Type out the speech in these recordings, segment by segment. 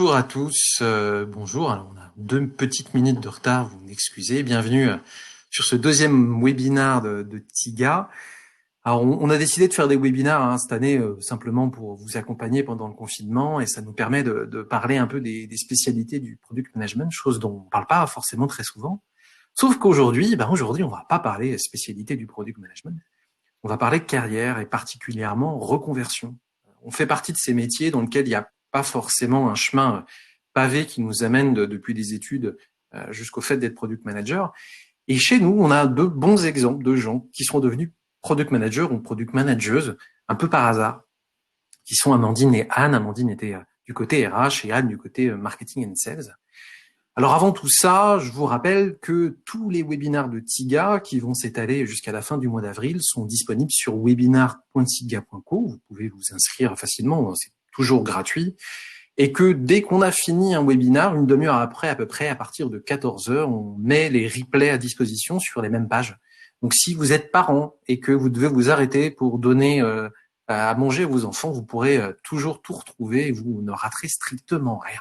Bonjour à tous, bonjour. Alors, on a 2 petites minutes de retard, vous m'excusez. Bienvenue sur ce deuxième webinaire de TIGA. Alors, on a décidé de faire des webinaires cette année simplement pour vous accompagner pendant le confinement et ça nous permet de parler un peu des spécialités du product management, chose dont on ne parle pas forcément très souvent. Sauf qu'aujourd'hui, aujourd'hui, on va pas parler spécialité du product management. On va parler carrière et particulièrement reconversion. On fait partie de ces métiers dans lesquels il n'y a pas forcément un chemin pavé qui nous amène depuis des études jusqu'au fait d'être product manager. Et chez nous, on a de bons exemples de gens qui sont devenus product managers ou product manageuses un peu par hasard, qui sont Amandine et Anne. Amandine était du côté RH et Anne du côté marketing and sales. Alors avant tout ça, je vous rappelle que tous les webinaires de TIGA qui vont s'étaler jusqu'à la fin du mois d'avril sont disponibles sur webinar.tiga.co. Vous pouvez vous inscrire facilement, c'est toujours gratuit. Et que dès qu'on a fini un webinaire, une demi-heure après, à peu près à partir de 14 heures, on met les replays à disposition sur les mêmes pages. Donc si vous êtes parent et que vous devez vous arrêter pour donner à manger à vos enfants, vous pourrez toujours tout retrouver et vous ne raterez strictement rien.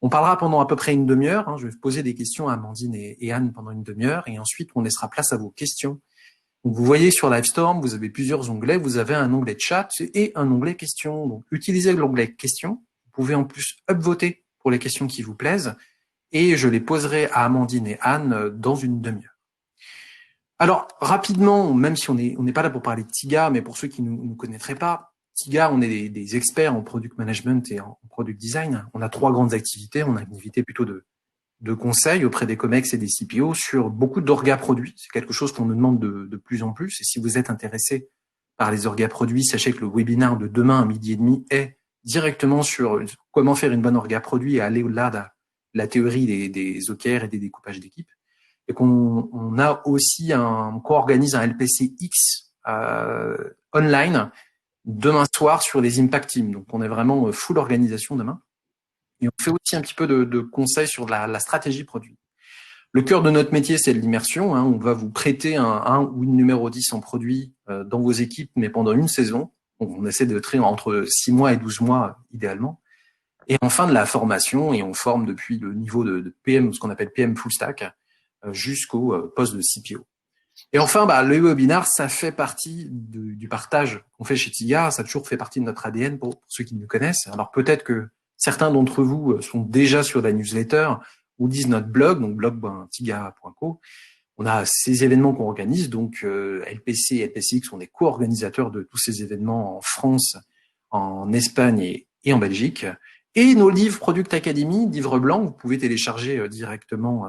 On parlera pendant à peu près une demi-heure. Je vais poser des questions à Amandine et Anne pendant une demi-heure et ensuite on laissera place à vos questions. Donc, vous voyez sur Livestorm, vous avez plusieurs onglets. Vous avez un onglet chat et un onglet questions. Donc utilisez l'onglet questions. Vous pouvez en plus upvoter pour les questions qui vous plaisent et je les poserai à Amandine et Anne dans une demi-heure. Alors rapidement, même si on n'est pas là pour parler de TIGA, mais pour ceux qui ne nous connaîtraient pas, TIGA, on est des experts en product management et en product design. On a 3 grandes activités. On a une activité plutôt de conseils auprès des COMEX et des CPO sur beaucoup d'orga produits. C'est quelque chose qu'on nous demande de plus en plus. Et si vous êtes intéressé par les orga produits, sachez que le webinaire de demain à 12h30 est directement sur comment faire une bonne orga produit et aller au-delà de la théorie des OKR et des découpages d'équipes. Et qu'on a aussi qu'on organise un LPCX online demain soir sur les Impact Teams. Donc, on est vraiment full organisation demain. Et on fait aussi un petit peu de conseils sur la stratégie produit. Le cœur de notre métier, c'est l'immersion. On va vous prêter un ou une numéro 10 en produit dans vos équipes, mais pendant une saison. Donc, on essaie de traiter entre 6 mois et 12 mois, idéalement. Et enfin, de la formation. Et on forme depuis le niveau de PM, ce qu'on appelle PM Full Stack, jusqu'au poste de CPO. Et enfin, le webinaire, ça fait partie du partage qu'on fait chez TIGA. Ça a toujours fait partie de notre ADN pour ceux qui nous connaissent. Alors peut-être que certains d'entre vous sont déjà sur la newsletter ou lisent notre blog, donc blog.tiga.co. On a ces événements qu'on organise, donc LPC et LPCX, on est co-organisateurs de tous ces événements en France, en Espagne et en Belgique. Et nos livres Product Academy, livres blancs, vous pouvez télécharger directement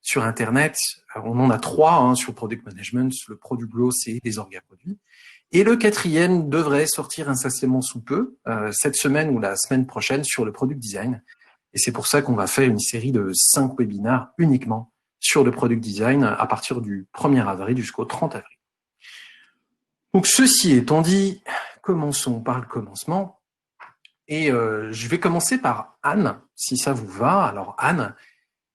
sur Internet. On en a 3 sur Product Management, le Product Growth et les orga produits. Et le 4e devrait sortir incessamment sous peu, cette semaine ou la semaine prochaine, sur le Product Design. Et c'est pour ça qu'on va faire une série de 5 webinaires uniquement sur le Product Design à partir du 1er avril jusqu'au 30 avril. Donc, ceci étant dit, commençons par le commencement. Et je vais commencer par Anne, si ça vous va. Alors, Anne,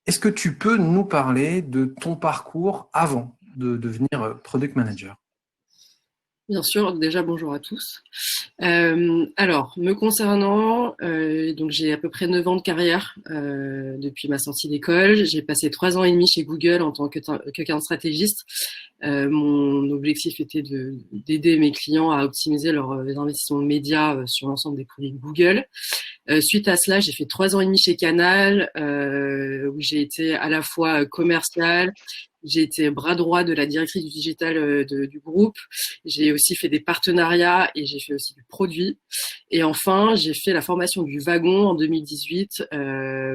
est-ce que tu peux nous parler de ton parcours avant de devenir product manager? Bien sûr, déjà bonjour à tous. Alors, me concernant, donc j'ai à peu près 9 ans de carrière depuis ma sortie d'école. J'ai passé 3 ans et demi chez Google en tant qu'account stratégiste. Mon objectif était d'aider mes clients à optimiser leurs investissements de médias sur l'ensemble des produits de Google. Suite à cela, j'ai fait 3 ans et demi chez Canal, où j'ai été à la fois commercial, j'ai été bras droit de la directrice du digital du groupe. J'ai aussi fait des partenariats et j'ai fait aussi du produit. Et enfin, j'ai fait la formation du wagon en 2018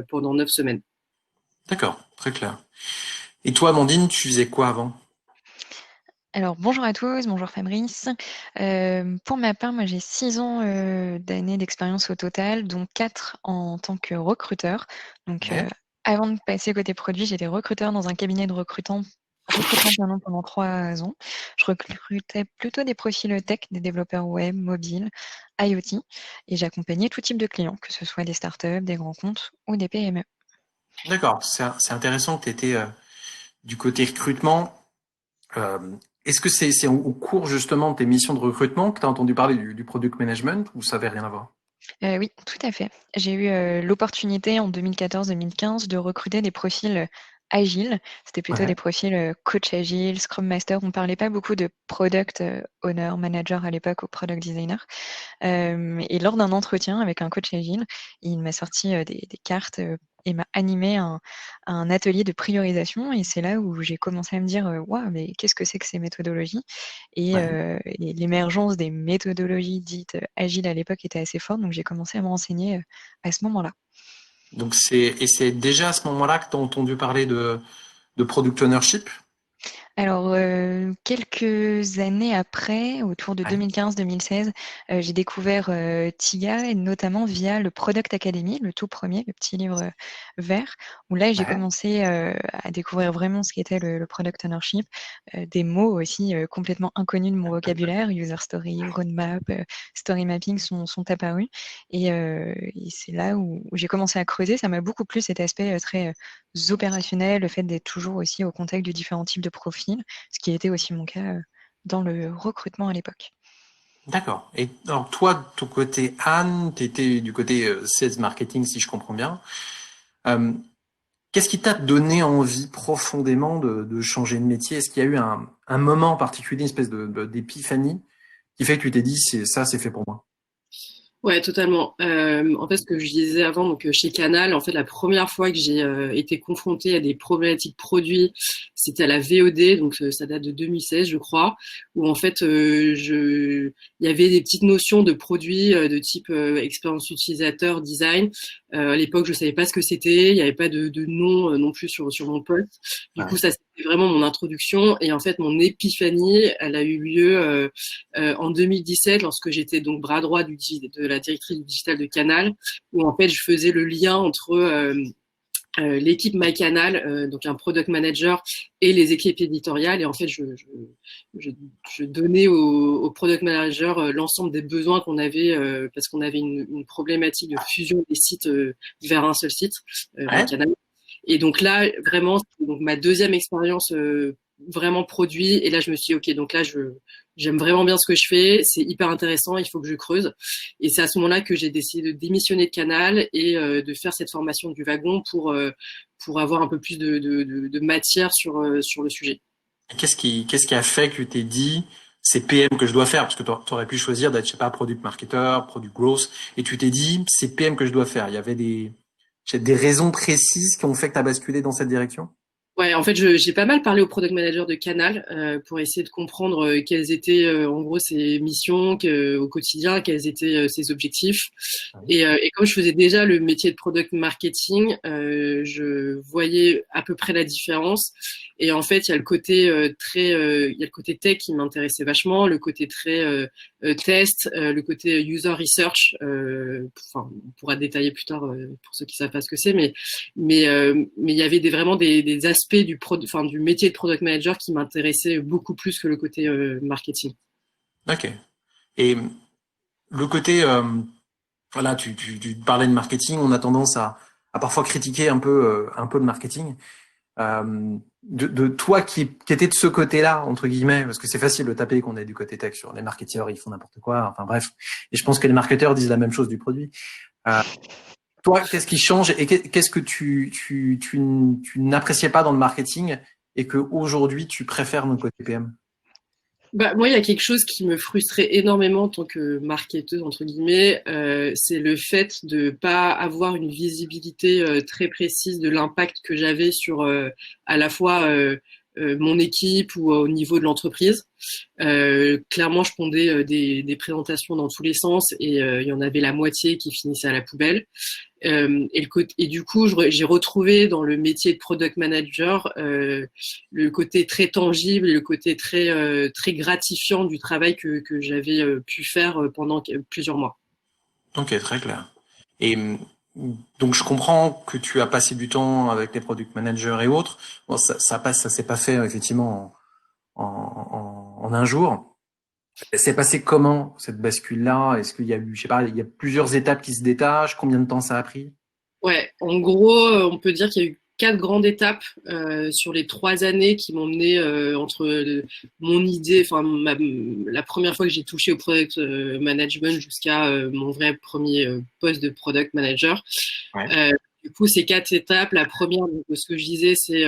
pendant 9 semaines. D'accord, très clair. Et toi, Amandine, tu faisais quoi avant? Alors bonjour à tous, bonjour Fabrice. Pour ma part, moi j'ai 6 ans d'années d'expérience au total, dont 4 en tant que recruteur. Donc Ouais. avant de passer côté produit, j'étais recruteur dans un cabinet de recrutement pendant 3 ans. Je recrutais plutôt des profils tech, des développeurs web, mobile, IoT, et j'accompagnais tout type de clients, que ce soit des startups, des grands comptes ou des PME. D'accord, c'est intéressant que tu étais du côté recrutement. Euh, Est-ce que c'est au cours justement de tes missions de recrutement que tu as entendu parler du product management ou ça n'avait rien à voir? Oui, tout à fait. J'ai eu l'opportunité en 2014-2015 de recruter des profils agiles. C'était plutôt des Ouais, profils coach agile, Scrum Master. On ne parlait pas beaucoup de product owner, manager à l'époque ou product designer. Et lors d'un entretien avec un coach agile, il m'a sorti des cartes et m'a animé un atelier de priorisation. Et c'est là où j'ai commencé à me dire, waouh, mais qu'est-ce que c'est que ces méthodologies? ouais. Et l'émergence des méthodologies dites agiles à l'époque était assez forte, donc j'ai commencé à me renseigner à ce moment-là. Donc c'est déjà à ce moment-là que tu as entendu parler de product ownership? Alors, quelques années après, autour de Ouais, 2015-2016, j'ai découvert TIGA, et notamment via le Product Academy, le tout premier, le petit livre vert, où là, j'ai ouais. commencé à découvrir vraiment ce qu'était le product ownership, des mots aussi complètement inconnus de mon vocabulaire, user story, roadmap, story mapping sont apparus. Et c'est là où j'ai commencé à creuser. Ça m'a beaucoup plu cet aspect très opérationnels, le fait d'être toujours aussi au contact de différents types de profils, ce qui était aussi mon cas dans le recrutement à l'époque. D'accord. Et alors toi, de ton côté, Anne, tu étais du côté sales marketing, si je comprends bien. Euh, Qu'est-ce qui t'a donné envie profondément de changer de métier? Est-ce qu'il y a eu un moment particulier, une espèce d'épiphanie qui fait que tu t'es dit, c'est fait pour moi? Ouais, totalement. En fait, ce que je disais avant, donc chez Canal, en fait, la première fois que j'ai été confrontée à des problématiques produits, c'était à la VOD, donc ça date de 2016, je crois, où en fait, il y avait des petites notions de produits de type expérience utilisateur, design. À l'époque, je savais pas ce que c'était, il n'y avait pas de nom non plus sur mon poste. Du coup, Ouais. ça c'était vraiment mon introduction, et en fait, mon épiphanie, elle a eu lieu en 2017, lorsque j'étais donc bras droit de la directrice du digital de Canal, où en fait je faisais le lien entre l'équipe MyCanal, donc un product manager, et les équipes éditoriales. Et en fait, je, je donnais au product manager l'ensemble des besoins qu'on avait, parce qu'on avait une problématique de fusion des sites vers un seul site, Ouais. MyCanal. Et donc là, vraiment, c'est donc ma deuxième expérience vraiment produit. Et là, je me suis dit, OK, donc là, j'aime vraiment bien ce que je fais. C'est hyper intéressant. Il faut que je creuse. Et c'est à ce moment-là que j'ai décidé de démissionner de Canal et de faire cette formation du wagon pour avoir un peu plus de matière sur le sujet. Et qu'est-ce qui a fait que tu t'es dit, c'est PM que je dois faire? Parce que tu aurais pu choisir d'être, je sais pas, product marketer, product growth, et tu t'es dit, c'est PM que je dois faire. Il y avait des raisons précises qui ont fait que tu as basculé dans cette direction? Ouais, en fait, j'ai pas mal parlé au product manager de Canal pour essayer de comprendre quelles étaient en gros ses missions au quotidien, quels étaient ses objectifs. Et comme je faisais déjà le métier de product marketing, je voyais à peu près la différence. Et en fait, il y a le côté il y a le côté tech qui m'intéressait vachement, le côté très test, le côté user research. Enfin, on pourra détailler plus tard pour ceux qui savent pas ce que c'est, mais il y avait vraiment des aspects du métier de product manager qui m'intéressaient beaucoup plus que le côté marketing. Ok. Et le côté, voilà, tu parlais de marketing, on a tendance à parfois critiquer un peu le marketing. De toi qui était de ce côté-là, entre guillemets, parce que c'est facile de taper qu'on est du côté tech sur les marketeurs, ils font n'importe quoi, enfin bref. Et je pense que les marketeurs disent la même chose du produit. Euh, Toi, qu'est-ce qui change et qu'est-ce que tu n'appréciais pas dans le marketing et que aujourd'hui tu préfères dans le côté PM? Bah, moi, il y a quelque chose qui me frustrait énormément en tant que marketeuse, entre guillemets, c'est le fait de pas avoir une visibilité très précise de l'impact que j'avais sur à la fois mon équipe ou au niveau de l'entreprise. Clairement, je pondais des présentations dans tous les sens et il y en avait la moitié qui finissait à la poubelle. Et du coup, j'ai retrouvé dans le métier de product manager le côté très tangible, le côté très gratifiant du travail que j'avais pu faire pendant plusieurs mois. Ok, très clair. Et donc je comprends que tu as passé du temps avec les product managers et autres. Bon, ça s'est pas fait effectivement en un jour. C'est passé comment cette bascule-là? Est-ce qu'il y a eu, je sais pas, il y a plusieurs étapes qui se détachent? Combien de temps ça a pris? Ouais, en gros, on peut dire qu'il y a eu 4 grandes étapes sur les 3 années qui m'ont mené entre mon idée, enfin la première fois que j'ai touché au product management jusqu'à mon vrai premier poste de product manager. Ouais. Du coup, ces 4 étapes. La première, donc, ce que je disais, c'est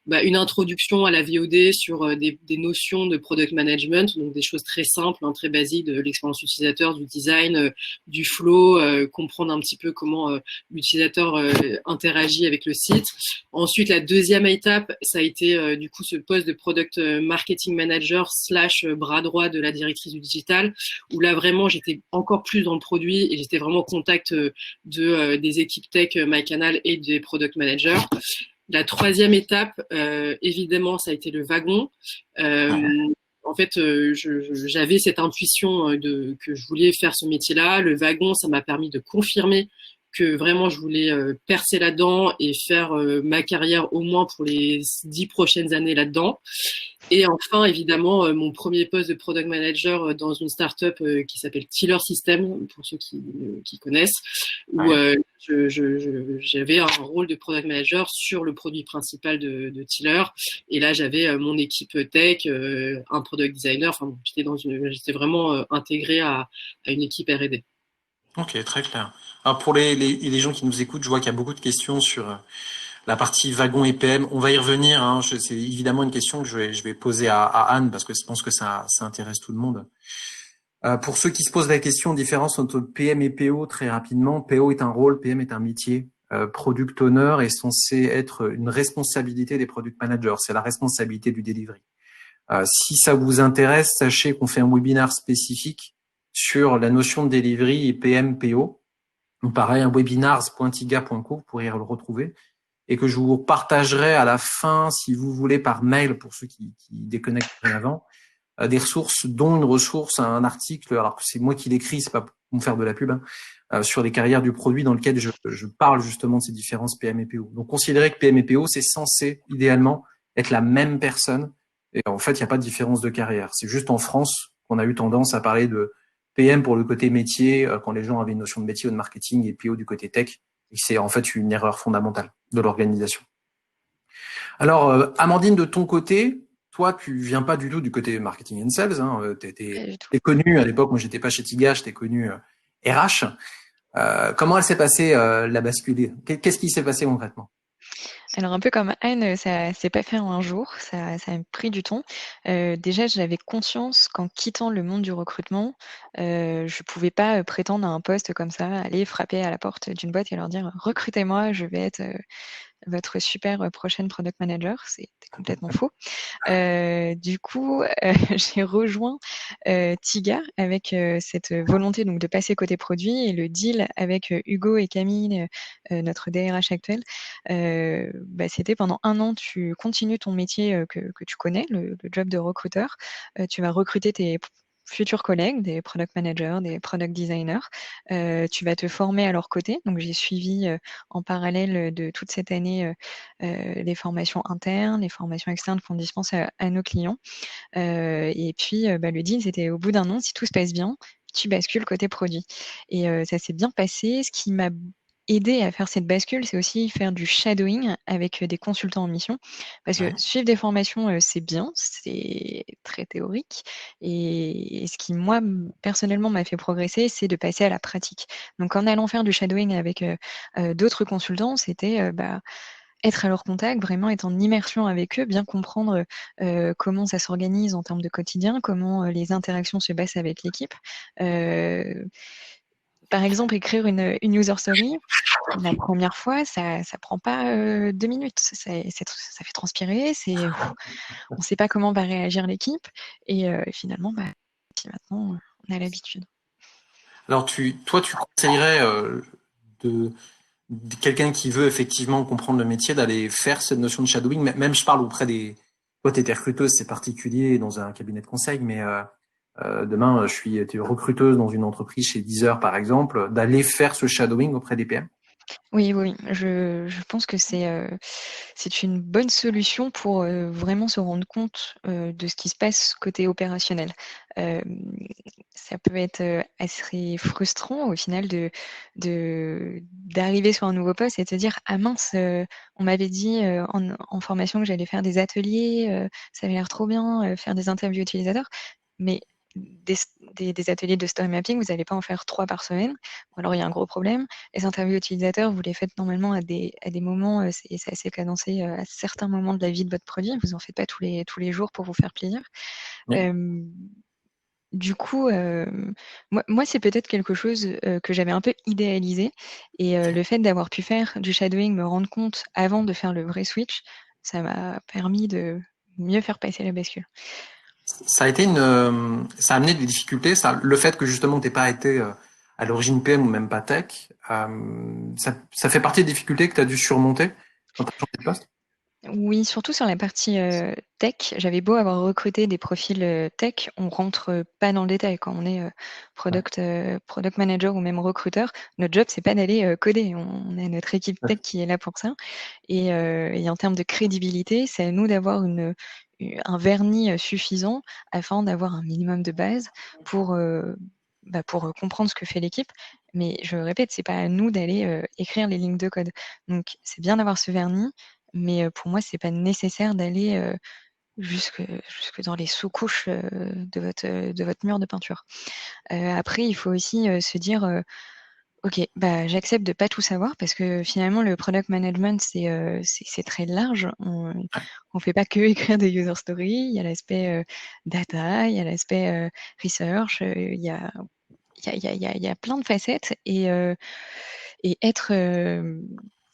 une introduction à la VOD sur des notions de product management, donc des choses très simples, très basiques, de l'expérience utilisateur, du design, du flow, comprendre un petit peu comment l'utilisateur interagit avec le site. Ensuite, la deuxième étape, ça a été du coup ce poste de product marketing manager / bras droit de la directrice du digital, où là vraiment j'étais encore plus dans le produit et j'étais vraiment au contact des équipes tech MyCanal et des product managers. La troisième étape, évidemment, ça a été le wagon. En fait, j'avais cette intuition que je voulais faire ce métier-là. Le wagon, ça m'a permis de confirmer que vraiment je voulais percer là-dedans et faire ma carrière au moins pour les 10 prochaines années là-dedans. Et enfin, évidemment, mon premier poste de product manager dans une startup qui s'appelle Tiller System, pour ceux qui connaissent, où j'avais un rôle de product manager sur le produit principal de Tiller. Et là, j'avais mon équipe tech, un product designer. Enfin, j'étais vraiment intégré à une équipe R&D. Ok, très clair. Alors pour les gens qui nous écoutent, je vois qu'il y a beaucoup de questions sur la partie wagon et PM. On va y revenir. Hein. C'est évidemment une question que je vais poser à Anne parce que je pense que ça intéresse tout le monde. Pour ceux qui se posent la question, différence entre PM et PO, très rapidement. PO est un rôle, PM est un métier. Product owner est censé être une responsabilité des product managers. C'est la responsabilité du delivery. Si ça vous intéresse, sachez qu'on fait un webinaire spécifique sur la notion de delivery et PM, PO. Donc pareil, un webinars.tiga.co, vous pourrez le retrouver. Et que je vous partagerai à la fin, si vous voulez, par mail, pour ceux qui déconnecteraient avant, des ressources, dont une ressource, un article, alors que c'est moi qui l'écris, c'est pas pour me faire de la pub, sur les carrières du produit dans lequel je parle justement de ces différences PM et PO. Donc considérez que PM et PO, c'est censé, idéalement, être la même personne. Et en fait, il n'y a pas de différence de carrière. C'est juste en France qu'on a eu tendance à parler de PM pour le côté métier, quand les gens avaient une notion de métier ou de marketing, et PO du côté tech. Et c'est en fait une erreur fondamentale de l'organisation. Alors, Amandine, de ton côté, toi, tu viens pas du tout du côté marketing and sales. Hein. T'es connue à l'époque. Moi, j'étais pas chez Tiga, j'étais connue RH. Comment elle s'est passée la bascule? Qu'est-ce qui s'est passé concrètement? Alors un peu comme Anne, ça s'est pas fait en un jour, ça a pris du temps. Déjà, j'avais conscience qu'en quittant le monde du recrutement, je pouvais pas prétendre à un poste comme ça, aller frapper à la porte d'une boîte et leur dire: «Recrutez-moi, je vais être, votre super prochaine product manager», c'était complètement faux. Du coup, j'ai rejoint Tiga avec cette volonté donc de passer côté produit, et le deal avec Hugo et Camille, notre DRH actuel, c'était pendant 1 an, tu continues ton métier que tu connais, le job de recruteur. Tu vas recruter tes futurs collègues, des product managers, des product designers. Tu vas te former à leur côté. Donc j'ai suivi en parallèle de toute cette année les formations internes, les formations externes qu'on dispense à nos clients. Et puis le deal, c'était au bout d'1 an, si tout se passe bien, tu bascules côté produit. Et ça s'est bien passé. Ce qui m'a aidé à faire cette bascule, c'est aussi faire du shadowing avec des consultants en mission. Parce que Ouais. suivre des formations, c'est bien, c'est très théorique. Et ce qui, moi, personnellement, m'a fait progresser, c'est de passer à la pratique. Donc en allant faire du shadowing avec d'autres consultants, c'était être à leur contact, vraiment être en immersion avec eux, bien comprendre comment ça s'organise en termes de quotidien, comment les interactions se passent avec l'équipe. Par exemple, écrire une user story, la première fois, ça prend pas 2 minutes. Ça fait transpirer, on ne sait pas comment va réagir l'équipe, et finalement, puis maintenant, on a l'habitude. Alors, toi, tu conseillerais de quelqu'un qui veut effectivement comprendre le métier d'aller faire cette notion de shadowing. Même je parle auprès des. Toi, t'étais recruteuse, c'est particulier dans un cabinet de conseil, mais demain, t'es recruteuse dans une entreprise chez Deezer, par exemple, d'aller faire ce shadowing auprès des PM. Oui, oui, oui. Je pense que c'est une bonne solution pour vraiment se rendre compte de ce qui se passe côté opérationnel. Euh, Ça peut être assez frustrant au final d'arriver sur un nouveau poste et de se dire ah mince, on m'avait dit en formation que j'allais faire des ateliers, ça avait l'air trop bien, faire des interviews utilisateurs, mais des, des ateliers de story mapping, vous n'allez pas en faire 3 par semaine, ou alors il y a un gros problème. Les interviews utilisateurs, vous les faites normalement à des moments, c'est assez cadencé à certains moments de la vie de votre produit, vous en faites pas tous les jours pour vous faire plaisir. Oui. Euh, du coup, moi, c'est peut-être quelque chose que j'avais un peu idéalisé. Et le fait d'avoir pu faire du shadowing, me rendre compte avant de faire le vrai switch, ça m'a permis de mieux faire passer la bascule. Ça a été ça a amené des difficultés. Le fait que justement t'aies pas été à l'origine PM ou même pas tech, ça fait partie des difficultés que tu as dû surmonter quand tu as changé de poste. Oui, surtout sur la partie tech. J'avais beau avoir recruté des profils tech, on rentre pas dans le détail. Quand on est Ouais. product manager ou même recruteur, notre job, c'est pas d'aller coder. On a notre équipe tech qui est là pour ça. Et en termes de crédibilité, c'est à nous d'avoir un vernis suffisant afin d'avoir un minimum de base pour, pour comprendre ce que fait l'équipe. Mais je répète, c'est pas à nous d'aller écrire les lignes de code. Donc, c'est bien d'avoir ce vernis, mais pour moi, c'est pas nécessaire d'aller jusque dans les sous-couches de votre mur de peinture. Après, il faut aussi se dire ok, bah, j'accepte de pas tout savoir parce que finalement, le product management, c'est très large. On fait pas que écrire des user stories. Il y a l'aspect data, il y a l'aspect research, il y a plein de facettes et être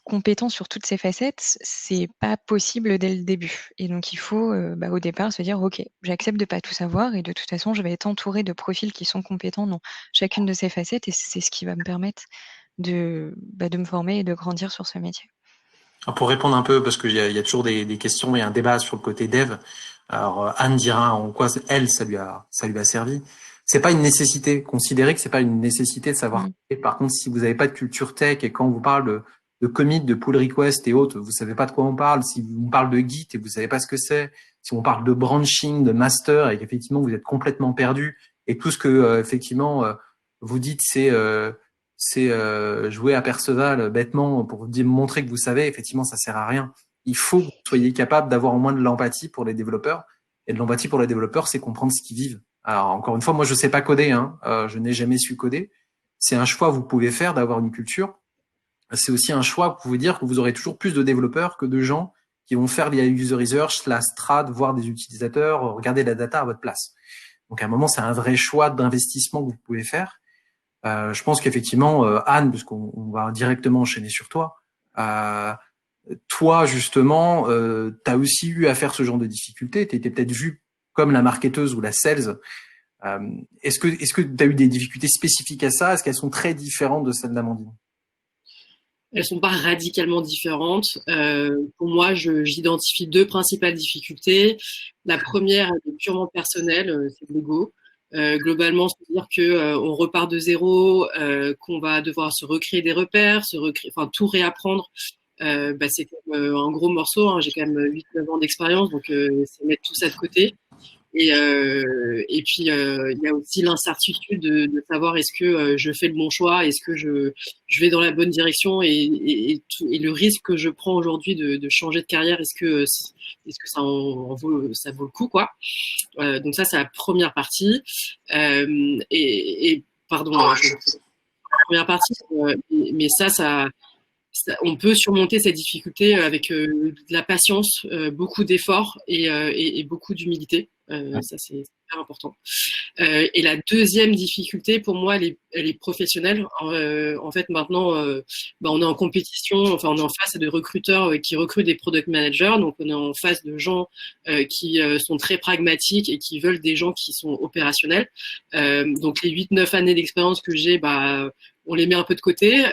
compétent sur toutes ces facettes, c'est pas possible dès le début. Et donc, il faut au départ se dire, ok, j'accepte de pas tout savoir et de toute façon, je vais être entouré de profils qui sont compétents dans chacune de ces facettes et c'est ce qui va me permettre de me former et de grandir sur ce métier. Alors, pour répondre un peu, parce qu'il y a toujours des questions et un débat sur le côté dev. Alors Anne dira en quoi elle ça lui a servi. C'est pas une nécessité. Considérez que c'est pas une nécessité de savoir. Mm. Et par contre, si vous n'avez pas de culture tech et quand on vous parle de commit, de pull request et autres, vous savez pas de quoi on parle. Si on parle de Git et vous savez pas ce que c'est, si on parle de branching, de master et qu'effectivement vous êtes complètement perdu et tout ce que effectivement vous dites c'est jouer à Perceval bêtement pour vous montrer que vous savez, effectivement, ça sert à rien. Il faut que vous soyez capable d'avoir au moins de l'empathie pour les développeurs. Et de l'empathie pour les développeurs, c'est comprendre ce qu'ils vivent. Alors, encore une fois, moi, je sais pas coder, hein. Je n'ai jamais su coder. C'est un choix que vous pouvez faire d'avoir une culture. C'est aussi un choix que vous pouvez dire que vous aurez toujours plus de développeurs que de gens qui vont faire via user research, la strat, voir des utilisateurs, regarder la data à votre place. Donc, à un moment, c'est un vrai choix d'investissement que vous pouvez faire. Je pense qu'effectivement, Anne, puisqu'on va directement enchaîner sur toi, toi justement, tu as aussi eu à faire ce genre de difficultés. Tu étais peut-être vue comme la marketeuse ou la sales. Est-ce que tu as eu des difficultés spécifiques à ça? Est-ce qu'elles sont très différentes de celles d'Amandine? Elles sont pas radicalement différentes. Pour moi, j'identifie deux principales difficultés. La première, elle est purement personnelle, c'est l'ego. Globalement, c'est-à-dire que on repart de zéro, qu'on va devoir se recréer des repères, enfin tout réapprendre. C'est comme un gros morceau. Hein. J'ai quand même 8-9 ans d'expérience, donc c'est mettre tout ça de côté. Et puis, il y a aussi l'incertitude de savoir est-ce que je fais le bon choix, est-ce que je vais dans la bonne direction et le risque que je prends aujourd'hui de changer de carrière, est-ce que ça vaut le coup, quoi. Donc ça, c'est la première partie. Pardon, hein, la première partie, mais on peut surmonter cette difficulté avec de la patience, beaucoup d'efforts et beaucoup d'humilité. Ça, c'est super important. Et la deuxième difficulté, pour moi, elle est professionnelle. En fait, maintenant, on est en compétition, enfin, on est en face de recruteurs qui recrutent des product managers. Donc, on est en face de gens qui sont très pragmatiques et qui veulent des gens qui sont opérationnels. Donc, les 8-9 années d'expérience que j'ai, on les met un peu de côté.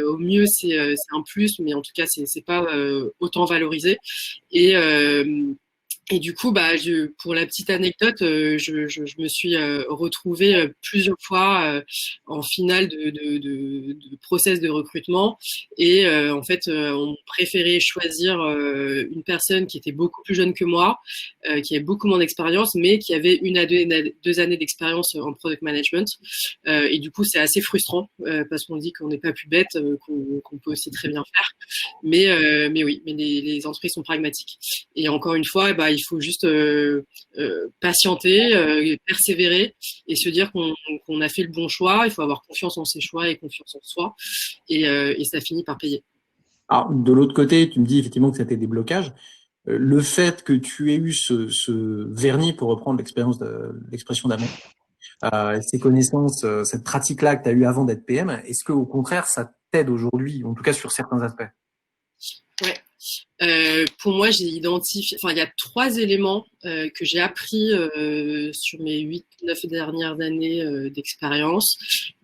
Au mieux, c'est un plus, mais en tout cas, c'est pas autant valorisé. Et Et du coup, pour la petite anecdote, je me suis retrouvée plusieurs fois en finale de process de recrutement. Et en fait, on préférait choisir une personne qui était beaucoup plus jeune que moi, qui avait beaucoup moins d'expérience, mais qui avait 1 à 2 années d'expérience en product management. Et du coup, c'est assez frustrant parce qu'on dit qu'on n'est pas plus bête, qu'on peut aussi très bien faire. Mais oui, mais les entreprises sont pragmatiques. Et encore une fois, il faut juste patienter, persévérer et se dire qu'on a fait le bon choix. Il faut avoir confiance en ses choix et confiance en soi. Et ça finit par payer. Alors, de l'autre côté, tu me dis effectivement que c'était des blocages. Le fait que tu aies eu ce vernis, pour reprendre l'expression d'Amand, ces connaissances, cette pratique-là que tu as eue avant d'être PM, est-ce que au contraire, ça t'aide aujourd'hui, en tout cas sur certains aspects? Ouais. Pour moi, j'ai identifié, il y a 3 éléments que j'ai appris sur mes 8-9 dernières années d'expérience,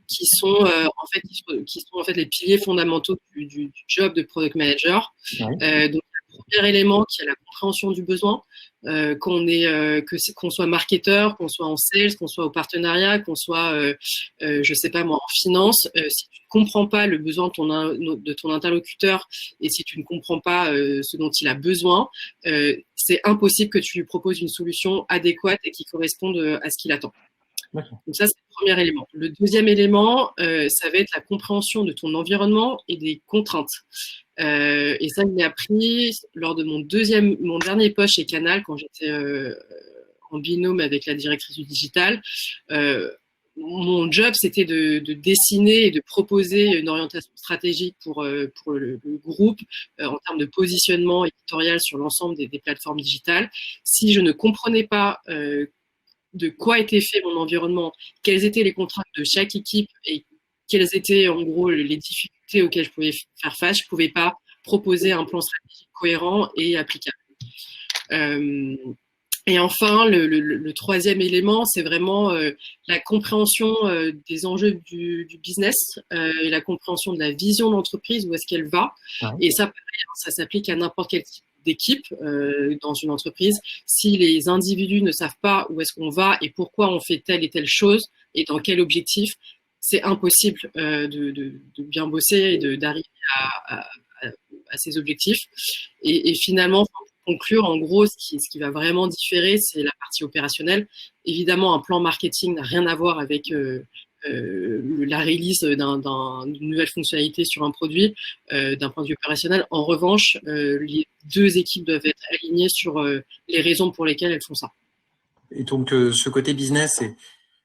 qui sont en fait les piliers fondamentaux du job de product manager. Ouais. Donc, le premier élément qui est la compréhension du besoin, qu'on soit marketeur, qu'on soit en sales, qu'on soit au partenariat, qu'on soit, je sais pas moi, en finance. Si tu ne comprends pas le besoin de ton interlocuteur et si tu ne comprends pas ce dont il a besoin, c'est impossible que tu lui proposes une solution adéquate et qui corresponde à ce qu'il attend. Donc ça, c'est le premier élément. Le deuxième élément, ça va être la compréhension de ton environnement et des contraintes. Et ça, je l'ai appris lors de mon dernier poste chez Canal, quand j'étais en binôme avec la directrice du digital. Mon job, c'était de dessiner et de proposer une orientation stratégique pour le groupe en termes de positionnement éditorial sur l'ensemble des plateformes digitales. Si je ne comprenais pas de quoi était fait mon environnement, quelles étaient les contraintes de chaque équipe et quelles étaient en gros les difficultés auxquelles je pouvais faire face, je ne pouvais pas proposer un plan stratégique cohérent et applicable. Et enfin, le troisième élément, c'est vraiment la compréhension des enjeux du business et la compréhension de la vision d'entreprise, où est-ce qu'elle va. Ouais. Et ça, ça s'applique à n'importe quel type d'équipe dans une entreprise. Si les individus ne savent pas où est-ce qu'on va et pourquoi on fait telle et telle chose et dans quel objectif, c'est impossible de bien bosser et d'arriver à ces objectifs. Et finalement, pour conclure, en gros, ce qui va vraiment différer, c'est la partie opérationnelle. Évidemment, un plan marketing n'a rien à voir avec la release d'une nouvelle fonctionnalité sur un produit d'un point de vue opérationnel. En revanche, les deux équipes doivent être alignées sur les raisons pour lesquelles elles font ça. Et donc, ce côté business,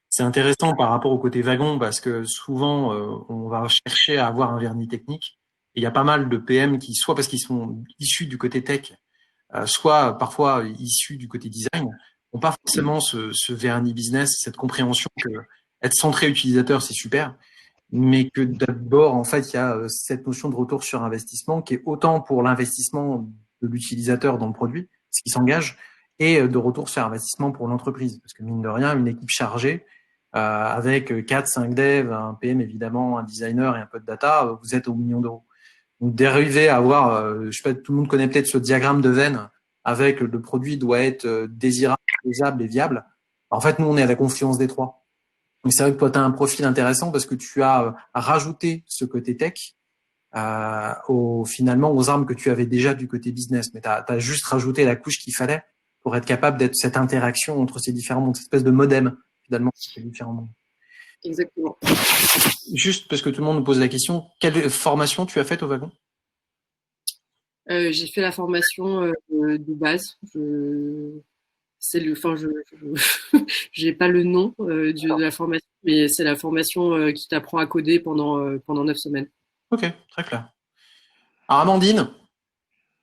c'est intéressant par rapport au côté wagon, parce que souvent, on va chercher à avoir un vernis technique. Et il y a pas mal de PM qui, soit parce qu'ils sont issus du côté tech, soit parfois issus du côté design, n'ont pas forcément ce vernis business, cette compréhension que être centré utilisateur, c'est super, mais que d'abord, en fait, il y a cette notion de retour sur investissement qui est autant pour l'investissement de l'utilisateur dans le produit, ce qui s'engage, et de retour sur investissement pour l'entreprise. Parce que mine de rien, une équipe chargée, avec 4-5 devs, un PM évidemment, un designer et un peu de data, vous êtes au million d'euros. Donc d'arriver à avoir, je sais pas, tout le monde connaît peut-être ce diagramme de Venn avec le produit doit être désirable, faisable et viable. En fait, nous, on est à la confluence des trois. Donc c'est vrai que toi, tu as un profil intéressant parce que tu as rajouté ce côté tech finalement aux armes que tu avais déjà du côté business, mais tu as juste rajouté la couche qu'il fallait pour être capable d'être cette interaction entre ces différents mondes, cette espèce de modem finalement ces différents mondes. Exactement. Juste parce que tout le monde nous pose la question, quelle formation tu as faite au wagon? J'ai fait la formation de base. J'ai pas le nom de la formation, mais c'est la formation qui t'apprend à coder pendant 9 semaines. Ok, très clair. Alors Amandine,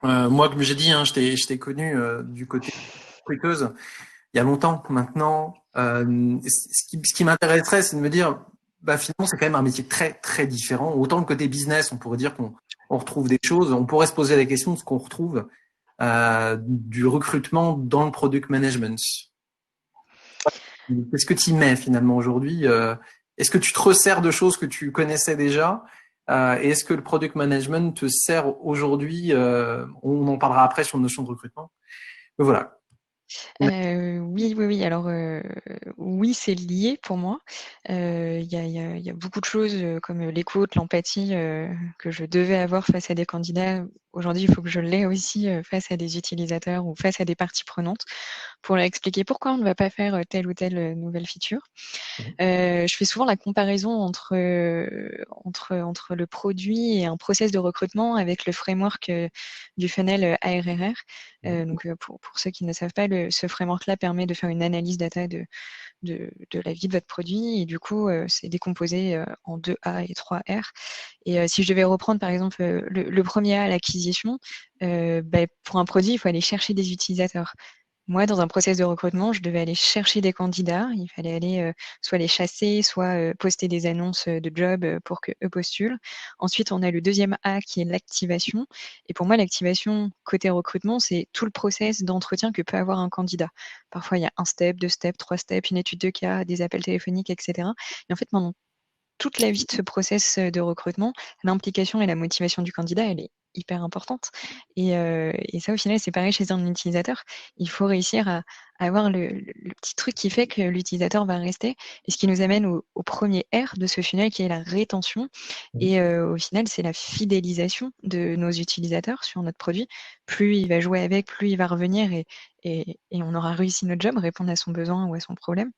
moi comme j'ai dit, hein, je t'ai connue du côté recruteuse il y a longtemps maintenant. Ce qui m'intéresserait, c'est de me dire, finalement, c'est quand même un métier très, très différent. Autant le côté business, on pourrait dire qu'on retrouve des choses. On pourrait se poser la question de ce qu'on retrouve du recrutement dans le product management. Qu'est-ce que tu y mets finalement aujourd'hui? Est-ce que tu te resserres de choses que tu connaissais déjà? Et est-ce que le product management te sert aujourd'hui? On en parlera après sur la notion de recrutement. Mais voilà. Oui. Alors, oui, c'est lié pour moi. Il y a beaucoup de choses comme l'écoute, l'empathie que je devais avoir face à des candidats. Aujourd'hui, il faut que je l'ai aussi face à des utilisateurs ou face à des parties prenantes pour leur expliquer pourquoi on ne va pas faire telle ou telle nouvelle feature. Je fais souvent la comparaison entre le produit et un process de recrutement avec le framework du funnel ARRR. Donc, pour ceux qui ne savent pas, ce framework-là permet de faire une analyse data de la vie de votre produit et du coup, c'est décomposé en 2A et 3R. Et si je devais reprendre par exemple le premier A, l'acquisition, pour un produit, il faut aller chercher des utilisateurs. Moi, dans un process de recrutement, je devais aller chercher des candidats. Il fallait aller soit les chasser, soit poster des annonces de job pour que eux postulent. Ensuite, on a le deuxième A qui est l'activation. Et pour moi, l'activation côté recrutement, c'est tout le process d'entretien que peut avoir un candidat. Parfois, il y a un step, deux steps, trois steps, une étude de cas, des appels téléphoniques, etc. Et en fait, pendant toute la vie de ce process de recrutement, l'implication et la motivation du candidat, elle est hyper importante. Et ça, au final, c'est pareil chez un utilisateur. Il faut réussir à avoir le petit truc qui fait que l'utilisateur va rester et ce qui nous amène au premier R de ce funnel qui est la rétention. Et au final, c'est la fidélisation de nos utilisateurs sur notre produit. Plus il va jouer avec, plus il va revenir et on aura réussi notre job, répondre à son besoin ou à son problème.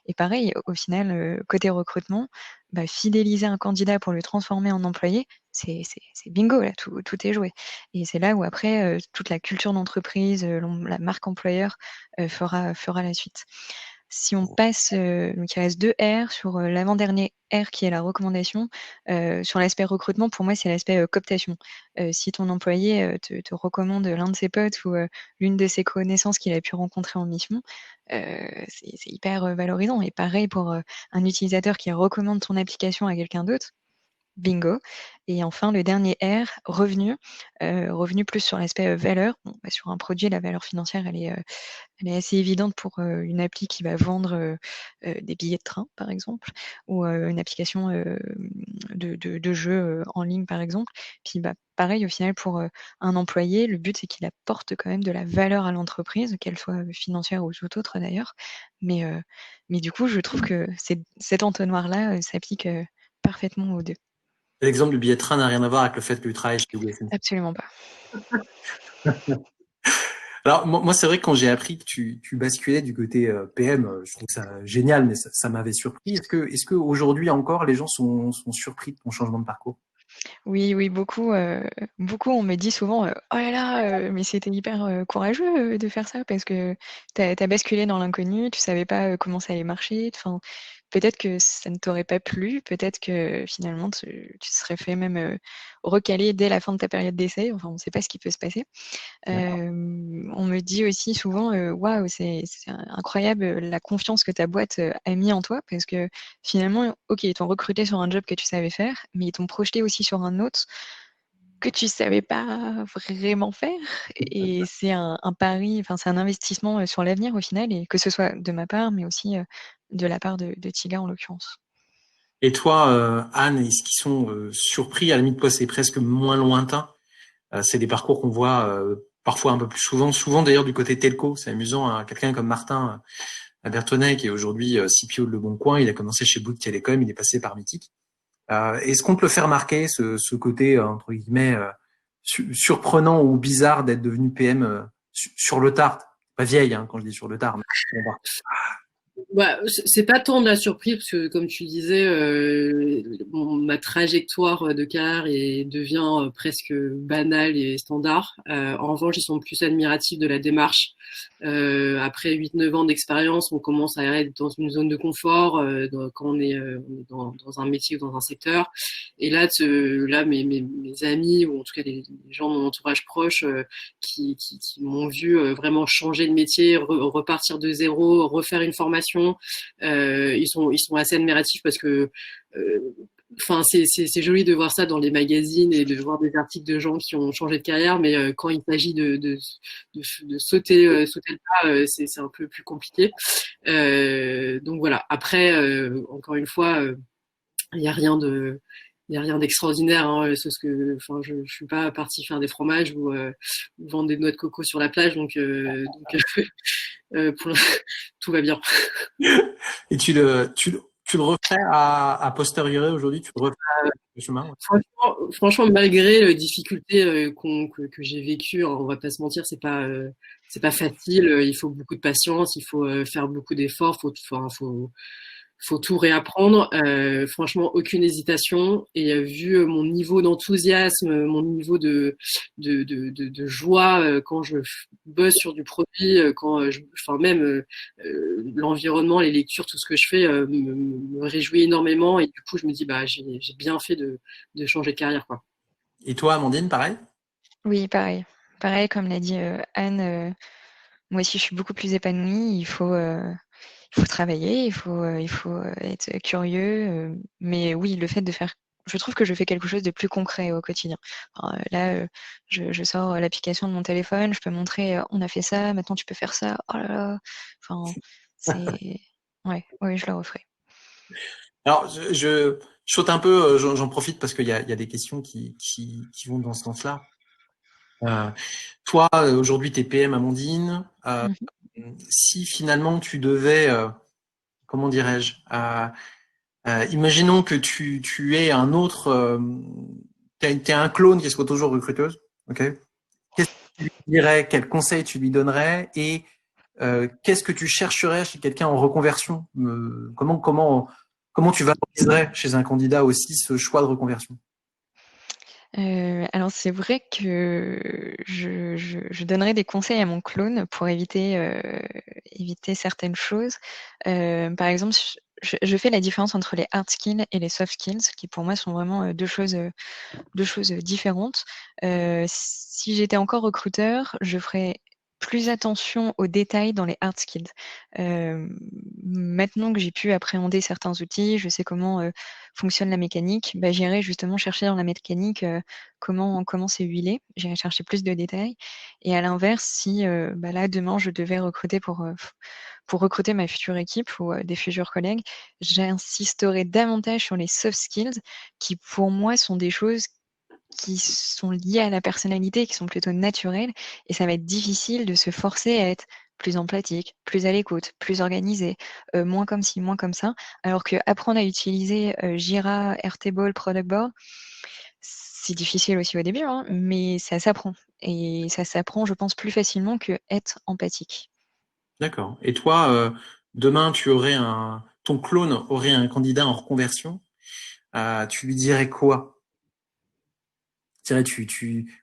Et pareil, au final, côté recrutement, fidéliser un candidat pour le transformer en employé, c'est bingo, là, tout est joué. Et c'est là où après, toute la culture d'entreprise, la marque employeur fera la suite. Si on passe, donc il reste 2 R sur l'avant-dernier R qui est la recommandation. Sur l'aspect recrutement, pour moi, c'est l'aspect cooptation. Si ton employé te recommande l'un de ses potes ou l'une de ses connaissances qu'il a pu rencontrer en mission, c'est hyper valorisant. Et pareil pour un utilisateur qui recommande ton application à quelqu'un d'autre. Bingo. Et enfin, le dernier R, revenu. Revenu plus sur l'aspect valeur. Bon, sur un produit, la valeur financière, elle est assez évidente pour une appli qui va vendre des billets de train, par exemple, ou une application de jeu en ligne, par exemple. Puis pareil, au final, pour un employé, le but, c'est qu'il apporte quand même de la valeur à l'entreprise, qu'elle soit financière ou tout autre d'ailleurs. Mais, mais du coup, je trouve que cet entonnoir-là s'applique parfaitement aux deux. L'exemple du billet de train n'a rien à voir avec le fait que tu travailles chez SNCF. Absolument pas. Alors moi c'est vrai que quand j'ai appris que tu basculais du côté PM, je trouve ça génial, mais ça m'avait surpris. Est-ce que aujourd'hui encore les gens sont surpris de ton changement de parcours? Oui, beaucoup, on me dit souvent, «Oh là là, mais c'était hyper, courageux, de faire ça parce que tu as basculé dans l'inconnu, tu savais pas, comment ça allait marcher». Enfin, peut-être que ça ne t'aurait pas plu, peut-être que finalement tu te serais fait même, recaler dès la fin de ta période d'essai, enfin, on ne sait pas ce qui peut se passer. D'accord. On me dit aussi souvent, «Waouh, c'est incroyable, la confiance que ta boîte, a mis en toi» parce que finalement, OK, ils t'ont recruté sur un job que tu savais faire, mais ils t'ont projeté aussi sur un autre que tu savais pas vraiment faire et c'est un pari, enfin, c'est un investissement, sur l'avenir au final et que ce soit de ma part, mais aussi, de la part de Tiga en l'occurrence. Et toi, Anne, est-ce qu'ils sont surpris? À la limite, toi, c'est presque moins lointain. C'est des parcours qu'on voit parfois un peu plus souvent. Souvent, d'ailleurs, du côté telco, c'est amusant. Hein, quelqu'un comme Martin Bertonnet, qui est aujourd'hui CPO de Le Bon Coin, il a commencé chez Bouygues Télécom, il est passé par Mythique. Est-ce qu'on te le fait remarquer, ce côté, entre guillemets, surprenant ou bizarre d'être devenu PM sur le tard? Pas vieille, hein, quand je dis sur le tard, mais bon, Bah, c'est pas tant de la surprise parce que comme tu disais, ma trajectoire de carrière devient presque banale et standard. En revanche, ils sont plus admiratifs de la démarche. Après 8-9 ans d'expérience, on commence à être dans une zone de confort quand on est dans un métier ou dans un secteur. Et là, mes amis ou en tout cas les gens de mon entourage proche qui m'ont vu vraiment changer de métier, repartir de zéro, refaire une formation. Ils sont assez admiratifs parce que enfin c'est joli de voir ça dans les magazines et de voir des articles de gens qui ont changé de carrière, mais quand il s'agit de sauter le pas, c'est un peu plus compliqué. Donc voilà. Après, encore une fois, il y a rien de il y a rien d'extraordinaire, hein, c'est ce que, enfin, je suis pas partie faire des fromages ou vendre des noix de coco sur la plage, donc Pour tout va bien. Et tu le referais à posteriori aujourd'hui, tu le referais le chemin? Ouais. Franchement, malgré les difficultés que j'ai vécues, hein, on va pas se mentir, c'est pas facile. Il faut beaucoup de patience, il faut faire beaucoup d'efforts, faut tout réapprendre. Franchement, aucune hésitation. Et vu mon niveau d'enthousiasme, mon niveau de joie quand je bosse sur du produit, enfin même l'environnement, les lectures, tout ce que je fais me réjouit énormément. Et du coup, je me dis, bah, j'ai bien fait de changer de carrière, quoi. Et toi, Amandine, pareil? Oui, pareil. Pareil, comme l'a dit Anne, moi aussi je suis beaucoup plus épanouie. Il faut travailler, il faut être curieux. Mais oui, le fait de faire, je trouve que je fais quelque chose de plus concret au quotidien. Enfin, là, je sors l'application de mon téléphone, je peux montrer, on a fait ça, maintenant tu peux faire ça. Oh là là. Enfin, c'est, ouais, oui, je le referai. Alors, je saute un peu, j'en profite parce qu'il y a des questions qui vont dans ce sens-là. Toi, aujourd'hui, tu es PM, Amandine. Mhm. Si finalement tu devais, comment dirais-je, imaginons que tu es un autre, t'es un clone qui soit toujours recruteuse, ok? Qu'est-ce que tu lui dirais, quel conseil tu lui donnerais et qu'est-ce que tu chercherais chez quelqu'un en reconversion? Comment tu valoriserais chez un candidat aussi ce choix de reconversion? Alors c'est vrai que je donnerais des conseils à mon clone pour éviter certaines choses. Par exemple, je fais la différence entre les hard skills et les soft skills, qui pour moi sont vraiment deux choses différentes. Si j'étais encore recruteur, je ferais plus attention aux détails dans les hard skills. Maintenant que j'ai pu appréhender certains outils, je sais comment fonctionne la mécanique, bah, j'irai justement chercher dans la mécanique comment c'est huilé. J'irai chercher plus de détails. Et à l'inverse, si bah là demain je devais recruter pour recruter ma future équipe ou des futurs collègues, j'insisterai davantage sur les soft skills qui pour moi sont des choses qui sont liées à la personnalité, qui sont plutôt naturelles, et ça va être difficile de se forcer à être plus empathique, plus à l'écoute, plus organisé, moins comme ci, moins comme ça, alors que apprendre à utiliser Jira, Airtable, Product Board, c'est difficile aussi au début, hein, mais ça s'apprend. Et ça s'apprend, je pense, plus facilement que être empathique. D'accord. Et toi, demain, ton clone aurait un candidat en reconversion. Tu lui dirais quoi?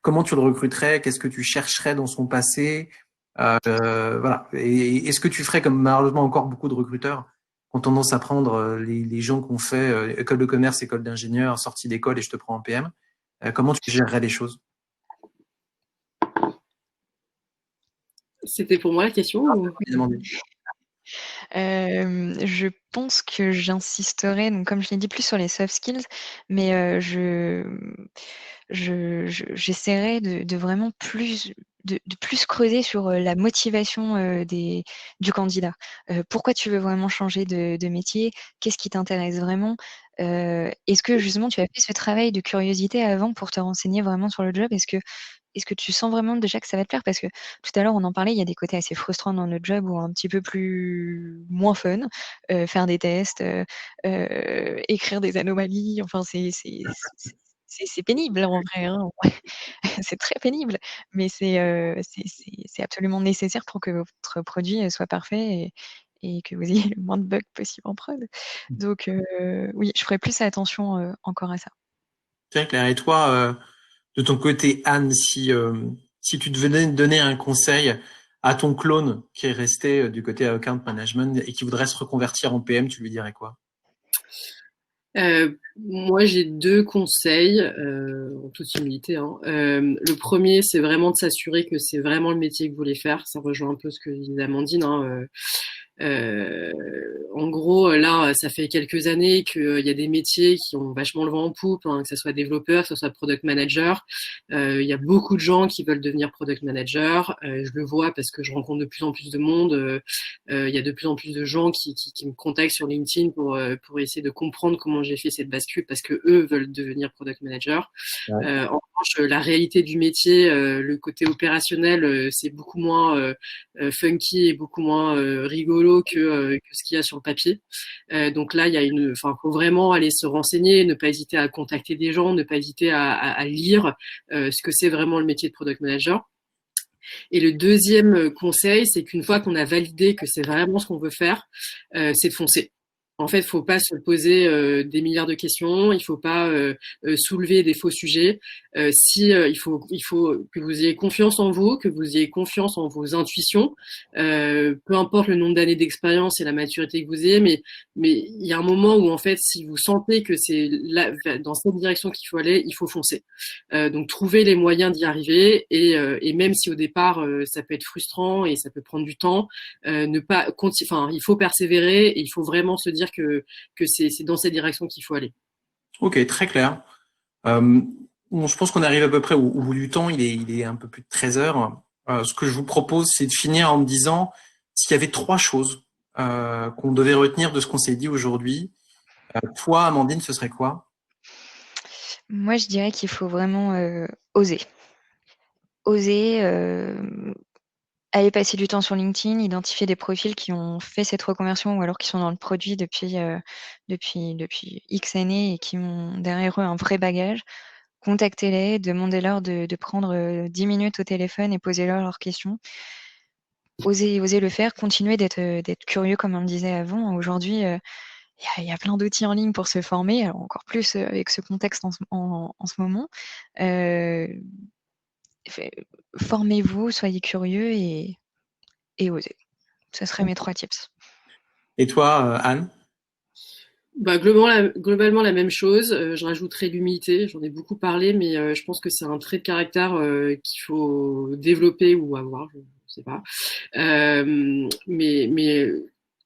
Comment tu le recruterais? Qu'est-ce que tu chercherais dans son passé? Voilà. Et est-ce que tu ferais comme malheureusement encore beaucoup de recruteurs ont tendance à prendre les gens qui ont fait école de commerce, école d'ingénieur, sortie d'école et je te prends en PM? Comment tu gérerais les choses? C'était pour moi la question ou... Je pense que j'insisterai, donc comme je l'ai dit, plus sur les soft skills, mais j'essaierai de vraiment de plus creuser sur la motivation du candidat. Pourquoi tu veux vraiment changer de métier? Qu'est-ce qui t'intéresse vraiment? Est-ce que justement tu as fait ce travail de curiosité avant pour te renseigner vraiment sur le job? Est-ce que tu sens vraiment déjà que ça va te plaire? Parce que tout à l'heure, on en parlait, il y a des côtés assez frustrants dans notre job ou un petit peu plus moins fun. Faire des tests, écrire des anomalies, enfin c'est pénible en vrai, hein. C'est très pénible, mais c'est absolument nécessaire pour que votre produit soit parfait et que vous ayez le moins de bugs possible en prod. Donc oui, je ferai plus attention encore à ça. Très clair. Et toi, de ton côté, Anne, si tu devais donner un conseil à ton clone qui est resté du côté account management et qui voudrait se reconvertir en PM, tu lui dirais quoi? Moi, j'ai deux conseils, en toute humilité, hein. Le premier, c'est vraiment de s'assurer que c'est vraiment le métier que vous voulez faire. Ça rejoint un peu ce que disait Amandine, hein. En gros, là, ça fait quelques années qu'il y a des métiers qui ont vachement le vent en poupe, hein, que ce soit développeur, que ce soit product manager. Il y a beaucoup de gens qui veulent devenir product manager. Je le vois parce que je rencontre de plus en plus de monde. Il y a de plus en plus de gens qui me contactent sur LinkedIn pour essayer de comprendre comment j'ai fait cette basculent parce que eux veulent devenir product manager. Ouais. En revanche, la réalité du métier, le côté opérationnel, c'est beaucoup moins funky et beaucoup moins rigolo que ce qu'il y a sur le papier. Donc là, faut vraiment aller se renseigner, ne pas hésiter à contacter des gens, ne pas hésiter à lire ce que c'est vraiment le métier de product manager. Et le deuxième conseil, c'est qu'une fois qu'on a validé que c'est vraiment ce qu'on veut faire, c'est de foncer. En fait, il ne faut pas se poser des milliards de questions, il ne faut pas soulever des faux sujets. Il faut que vous ayez confiance en vous, que vous ayez confiance en vos intuitions, peu importe le nombre d'années d'expérience et la maturité que vous ayez, mais il y a un moment où en fait, si vous sentez que c'est dans cette direction qu'il faut aller, il faut foncer. Donc trouver les moyens d'y arriver et même si au départ ça peut être frustrant et ça peut prendre du temps, il faut persévérer et il faut vraiment se dire que c'est dans cette direction qu'il faut aller. Ok, très clair. Bon, je pense qu'on arrive à peu près au bout du temps. Il est un peu plus de 13 heures. Ce que je vous propose, c'est de finir en me disant s'il y avait trois choses qu'on devait retenir de ce qu'on s'est dit aujourd'hui. Toi, Amandine, ce serait quoi? Moi, je dirais qu'il faut vraiment oser. Oser, aller passer du temps sur LinkedIn, identifier des profils qui ont fait cette reconversion ou alors qui sont dans le produit depuis X années et qui ont derrière eux un vrai bagage. Contactez-les, demandez-leur de prendre 10 minutes au téléphone et posez-leur leurs questions. Osez le faire, continuez d'être curieux comme on le disait avant. Aujourd'hui, il y a plein d'outils en ligne pour se former, alors encore plus avec ce contexte en ce moment. Formez-vous, soyez curieux et osez. Ce seraient mes 3 tips. Et toi, Anne? Bah, globalement la même chose. Je rajouterais l'humilité. J'en ai beaucoup parlé, mais je pense que c'est un trait de caractère qu'il faut développer ou avoir, je ne sais pas. Mais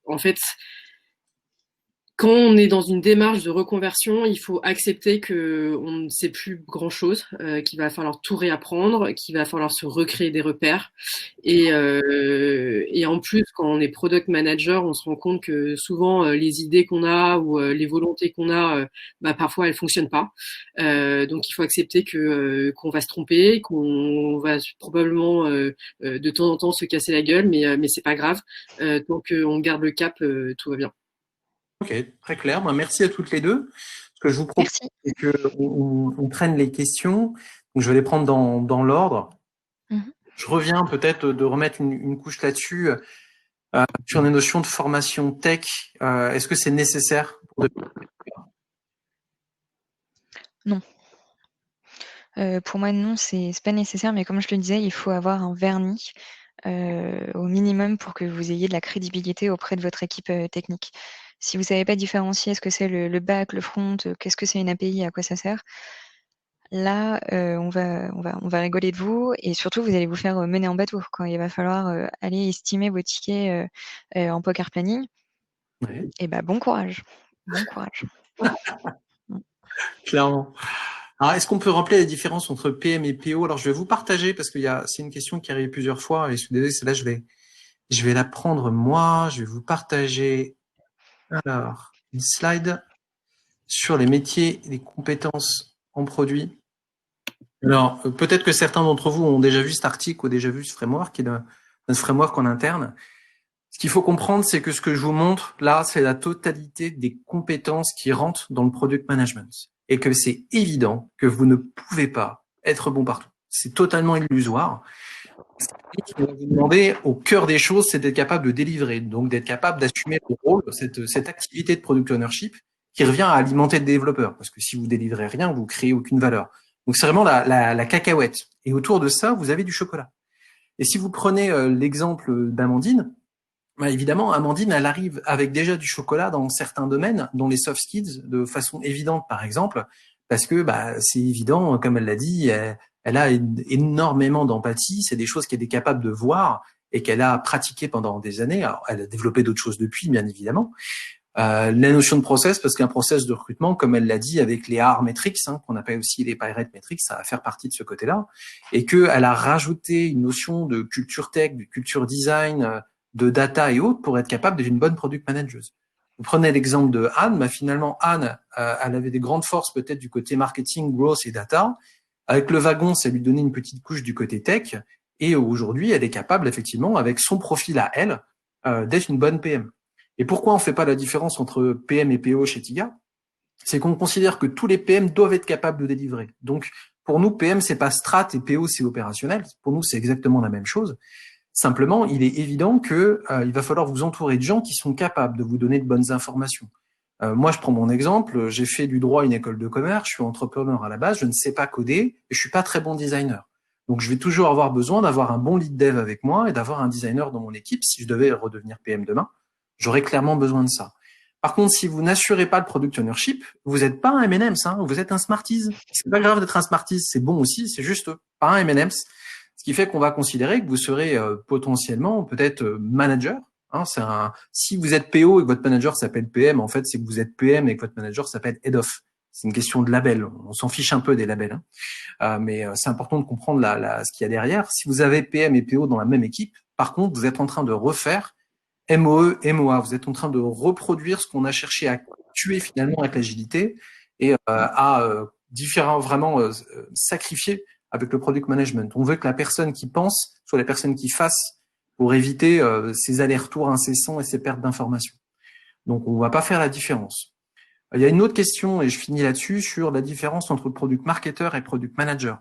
en fait, quand on est dans une démarche de reconversion, il faut accepter que on ne sait plus grand-chose, qu'il va falloir tout réapprendre, qu'il va falloir se recréer des repères. Et en plus, quand on est product manager, on se rend compte que souvent les idées qu'on a ou les volontés qu'on a, parfois elles fonctionnent pas. Donc il faut accepter qu'on va se tromper, qu'on va probablement de temps en temps se casser la gueule, mais c'est pas grave. Tant qu'on garde le cap, tout va bien. Ok, très clair. Moi, merci à toutes les deux. Ce que je vous propose, Merci. c'est on prenne les questions. Donc, je vais les prendre dans l'ordre. Mmh. Je reviens peut-être de remettre une couche là-dessus sur les notions de formation tech. Est-ce que c'est nécessaire Non. Pour moi, non, c'est pas nécessaire, mais comme je le disais, il faut avoir un vernis, au minimum pour que vous ayez de la crédibilité auprès de votre équipe, technique. Si vous savez pas différencier ce que c'est le back, le front, qu'est-ce que c'est une API, à quoi ça sert, là, on va rigoler de vous et surtout vous allez vous faire, mener en bateau quand il va falloir, aller estimer vos tickets, en poker planning Ouais, et bah, bon courage. Bon courage. Mmh. clairement. Alors, est-ce qu'on peut rappeler la différence entre PM et PO? Alors, je vais vous partager parce c'est une question qui arrive plusieurs fois et je suis désolé, celle-là, je vais la prendre moi. Je vais vous partager, alors, une slide sur les métiers et les compétences en produit. Alors, peut-être que certains d'entre vous ont déjà vu cet article ou déjà vu ce framework, qui est notre framework en interne. Ce qu'il faut comprendre, c'est que ce que je vous montre là, c'est la totalité des compétences qui rentrent dans le product management. Et que c'est évident que vous ne pouvez pas être bon partout. C'est totalement illusoire. Ce qu'on va vous demander au cœur des choses, c'est d'être capable de délivrer, donc d'être capable d'assumer le rôle, cette activité de product ownership qui revient à alimenter le développeur. Parce que si vous délivrez rien, vous créez aucune valeur. Donc c'est vraiment la cacahuète. Et autour de ça, vous avez du chocolat. Et si vous prenez l'exemple d'Amandine, évidemment, Amandine, elle arrive avec déjà du chocolat dans certains domaines, dont les soft skills, de façon évidente, par exemple, parce que c'est évident, comme elle l'a dit, elle a énormément d'empathie, c'est des choses qu'elle est capable de voir et qu'elle a pratiqué pendant des années. Alors, elle a développé d'autres choses depuis, bien évidemment. La notion de process, parce qu'un process de recrutement, comme elle l'a dit, avec les AR metrics, qu'on appelle aussi les Pirate metrics, ça va faire partie de ce côté-là, et qu'elle a rajouté une notion de culture tech, de culture design, de data et autres pour être capable d'être une bonne product manager. Vous prenez l'exemple de Anne, bah finalement Anne, elle avait des grandes forces peut-être du côté marketing, growth et data. Avec le wagon, ça lui donnait une petite couche du côté tech. Et aujourd'hui, elle est capable effectivement, avec son profil à elle, d'être une bonne PM. Et pourquoi on fait pas la différence entre PM et PO chez Tiga? C'est qu'on considère que tous les PM doivent être capables de délivrer. Donc, pour nous, PM, c'est pas strat et PO, c'est opérationnel. Pour nous, c'est exactement la même chose. Simplement, il est évident que il va falloir vous entourer de gens qui sont capables de vous donner de bonnes informations. Moi, je prends mon exemple. J'ai fait du droit à une école de commerce. Je suis entrepreneur à la base. Je ne sais pas coder et je suis pas très bon designer. Donc, je vais toujours avoir besoin d'avoir un bon lead dev avec moi et d'avoir un designer dans mon équipe. Si je devais redevenir PM demain, j'aurais clairement besoin de ça. Par contre, si vous n'assurez pas le product ownership, vous n'êtes pas un M&M's, hein, vous êtes un Smarties. C'est pas grave d'être un Smarties, c'est bon aussi, c'est juste pas un M&M's. Ce qui fait qu'on va considérer que vous serez potentiellement peut-être manager. Hein, si vous êtes PO et que votre manager s'appelle PM, en fait, c'est que vous êtes PM et que votre manager s'appelle Head of. C'est une question de label. On s'en fiche un peu des labels, hein. Mais c'est important de comprendre ce qu'il y a derrière. Si vous avez PM et PO dans la même équipe, par contre, vous êtes en train de refaire MOE, MOA. Vous êtes en train de reproduire ce qu'on a cherché à tuer finalement avec l'agilité et vraiment sacrifier avec le product management. On veut que la personne qui pense soit la personne qui fasse pour éviter ces allers-retours incessants et ces pertes d'informations. Donc, on va pas faire la différence. Il y a une autre question, et je finis là-dessus, sur la différence entre le product marketer et le product manager.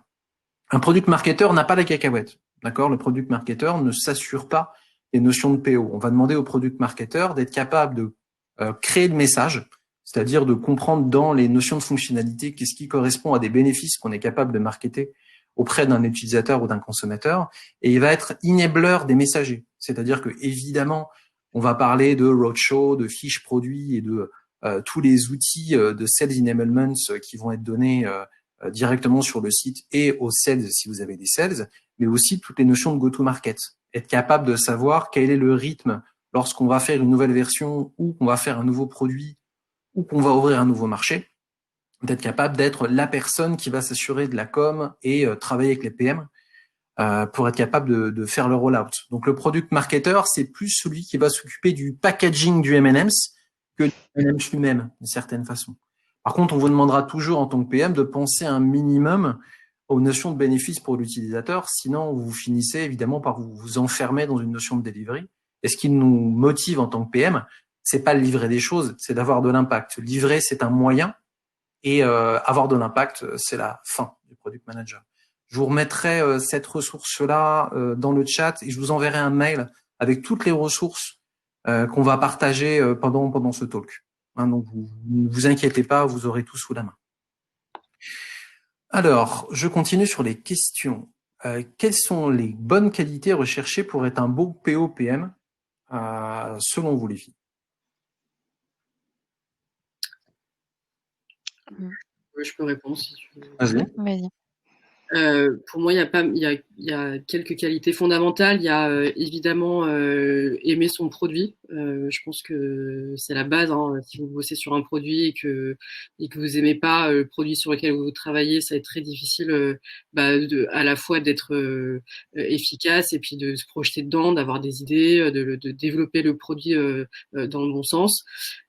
Un product marketer n'a pas la cacahuète. D'accord? Le product marketer ne s'assure pas des notions de PO. On va demander au product marketer d'être capable de créer le message, c'est-à-dire de comprendre dans les notions de fonctionnalité qu'est-ce qui correspond à des bénéfices qu'on est capable de marketer auprès d'un utilisateur ou d'un consommateur, et il va être enabler des messagers. C'est-à-dire que évidemment, on va parler de roadshow, de fiches produits et de tous les outils de sales enablements qui vont être donnés directement sur le site et aux sales si vous avez des sales, mais aussi toutes les notions de go-to-market. Être capable de savoir quel est le rythme lorsqu'on va faire une nouvelle version ou qu'on va faire un nouveau produit ou qu'on va ouvrir un nouveau marché, d'être capable d'être la personne qui va s'assurer de la com et travailler avec les PM pour être capable de faire le rollout. Donc le product marketer, c'est plus celui qui va s'occuper du packaging du M&M's que du M&M's lui-même, d'une certaine façon. Par contre, on vous demandera toujours en tant que PM de penser un minimum aux notions de bénéfices pour l'utilisateur, sinon vous finissez évidemment par vous enfermer dans une notion de delivery. Et ce qui nous motive en tant que PM, c'est pas de livrer des choses, c'est d'avoir de l'impact. Livrer, c'est un moyen, et avoir de l'impact, c'est la fin du product manager. Je vous remettrai cette ressource-là dans le chat et je vous enverrai un mail avec toutes les ressources qu'on va partager pendant ce talk. Hein, donc, ne vous inquiétez pas, vous aurez tout sous la main. Alors, je continue sur les questions. Quelles sont les bonnes qualités recherchées pour être un beau PO-PM selon vous, les filles? Je peux répondre si tu veux. Vas-y. Vas-y. Pour moi, il y a quelques qualités fondamentales. Il y a évidemment aimer son produit. Je pense que c'est la base, hein. Si vous bossez sur un produit et que vous aimez pas le produit sur lequel vous travaillez, ça va être très difficile à la fois d'être efficace et puis de se projeter dedans, d'avoir des idées, de développer le produit dans le bon sens.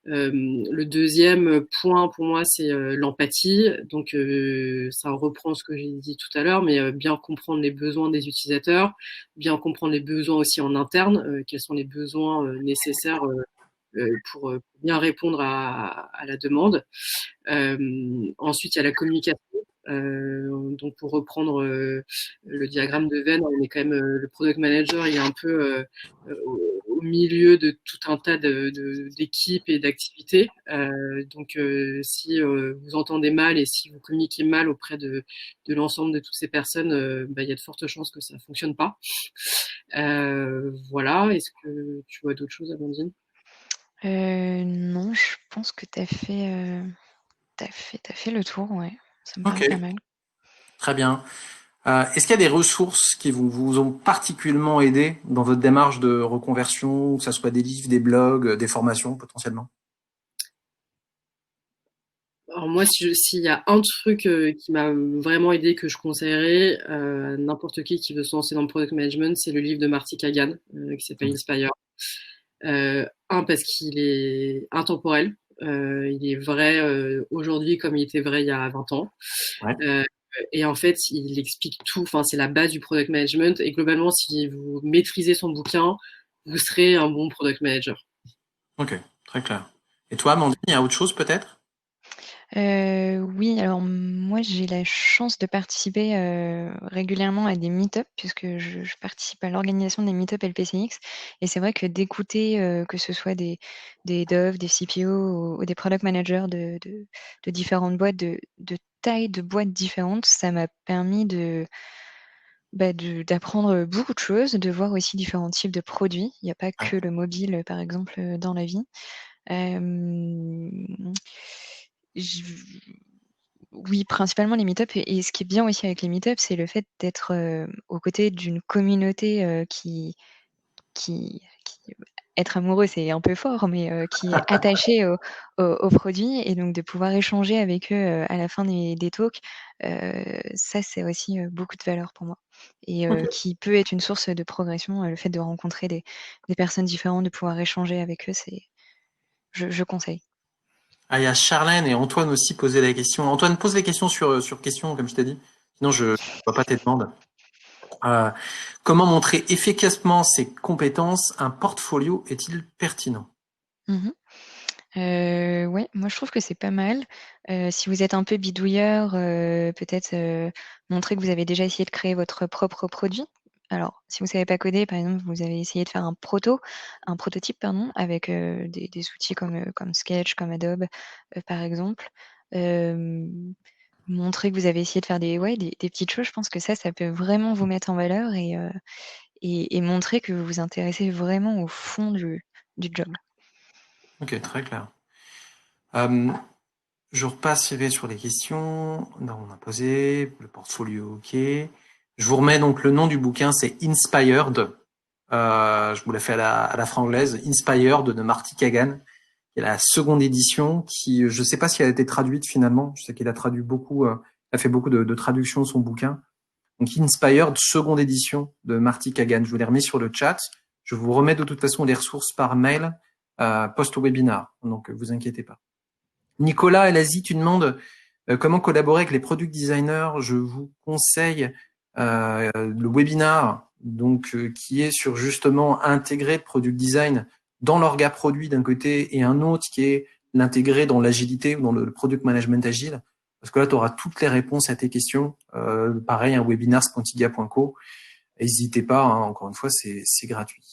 Le deuxième point pour moi, c'est l'empathie. Donc, ça reprend ce que j'ai dit tout à l'heure, mais bien comprendre les besoins des utilisateurs, bien comprendre les besoins aussi en interne, quels sont les besoins nécessaires pour bien répondre à la demande. Ensuite, il y a la communication. Donc, pour reprendre le diagramme de Venn, on est quand même le product manager, il est un peu au milieu de tout un tas d'équipes et d'activités. Donc, si vous entendez mal et si vous communiquez mal auprès de l'ensemble de toutes ces personnes, il y a de fortes chances que ça ne fonctionne pas. Voilà. Est-ce que tu vois d'autres choses, Amandine? Non, je pense que tu as fait le tour, ouais. Ça me paraît pas mal. Très bien. Est-ce qu'il y a des ressources qui vous ont particulièrement aidé dans votre démarche de reconversion, que ce soit des livres, des blogs, des formations potentiellement? Alors moi, s'il y a un truc qui m'a vraiment aidé, que je conseillerais n'importe qui veut se lancer dans le product management, c'est le livre de Marty Kagan qui s'appelle Inspire. Un, parce qu'il est intemporel. Il est vrai aujourd'hui comme il était vrai il y a 20 ans. Ouais. Et en fait, il explique tout. Enfin, c'est la base du product management. Et globalement, si vous maîtrisez son bouquin, vous serez un bon product manager. Ok, très clair. Et toi, Amandine, il y a autre chose peut-être? Oui, alors moi j'ai la chance de participer régulièrement à des meet-up puisque je participe à l'organisation des meet-up LPCX et c'est vrai que d'écouter que ce soit des devs, des CPO ou des product managers de différentes boîtes, de tailles de boîtes différentes, ça m'a permis d'apprendre beaucoup de choses, de voir aussi différents types de produits. Il n'y a pas Ouais. que le mobile, par exemple, dans la vie. Je Oui, principalement les meet-up et ce qui est bien aussi avec les meet-up, c'est le fait d'être, aux côtés d'une communauté, qui être amoureux, c'est un peu fort, mais qui est attachée au produit et donc de pouvoir échanger avec eux, à la fin des talks, ça, c'est aussi, beaucoup de valeur pour moi et Ok. qui peut être une source de progression, le fait de rencontrer des personnes différentes, de pouvoir échanger avec eux, c'est je conseille. Ah, il y a Charlène et Antoine aussi posaient la question. Antoine, pose les questions sur questions, comme je t'ai dit. Sinon, je ne vois pas tes demandes. Euh, Comment montrer efficacement ses compétences? Un portfolio est-il pertinent? Mmh. Ouais, moi je trouve que c'est pas mal. Si vous êtes un peu bidouilleur, peut-être, montrer que vous avez déjà essayé de créer votre propre produit. Alors, si vous savez pas coder, par exemple, vous avez essayé de faire un prototype, pardon, avec, des outils comme Sketch, comme Adobe, par exemple. Hem, Montrer que vous avez essayé de faire des petites choses, je pense que ça peut vraiment vous mettre en valeur et montrer que vous vous intéressez vraiment au fond du job. Ok, très clair. Euh, je repasse sur les questions. Non, on a posé le portfolio, ok. Je vous remets donc le nom du bouquin, c'est Inspired. Je vous l'ai fait à la franglaise. Inspired de Marty Kagan. Il y a la seconde édition qui, je ne sais pas si elle a été traduite finalement. Je sais qu'il a traduit beaucoup, il a fait beaucoup de traductions de son bouquin. Donc Inspired, seconde édition de Marty Kagan. Je vous l'ai remis sur le chat. Je vous remets de toute façon les ressources par mail post-webinar. Donc vous inquiétez pas. Nicolas Elasi, tu demandes comment collaborer avec les product designers. Je vous conseille le webinar donc qui est sur justement intégrer le product design dans l'orga produit d'un côté et un autre qui est l'intégrer dans l'agilité ou dans le product management agile. Parce que là, tu auras toutes les réponses à tes questions. Pareil, un webinar spontiga.co. N'hésitez pas, hein, encore une fois, c'est gratuit.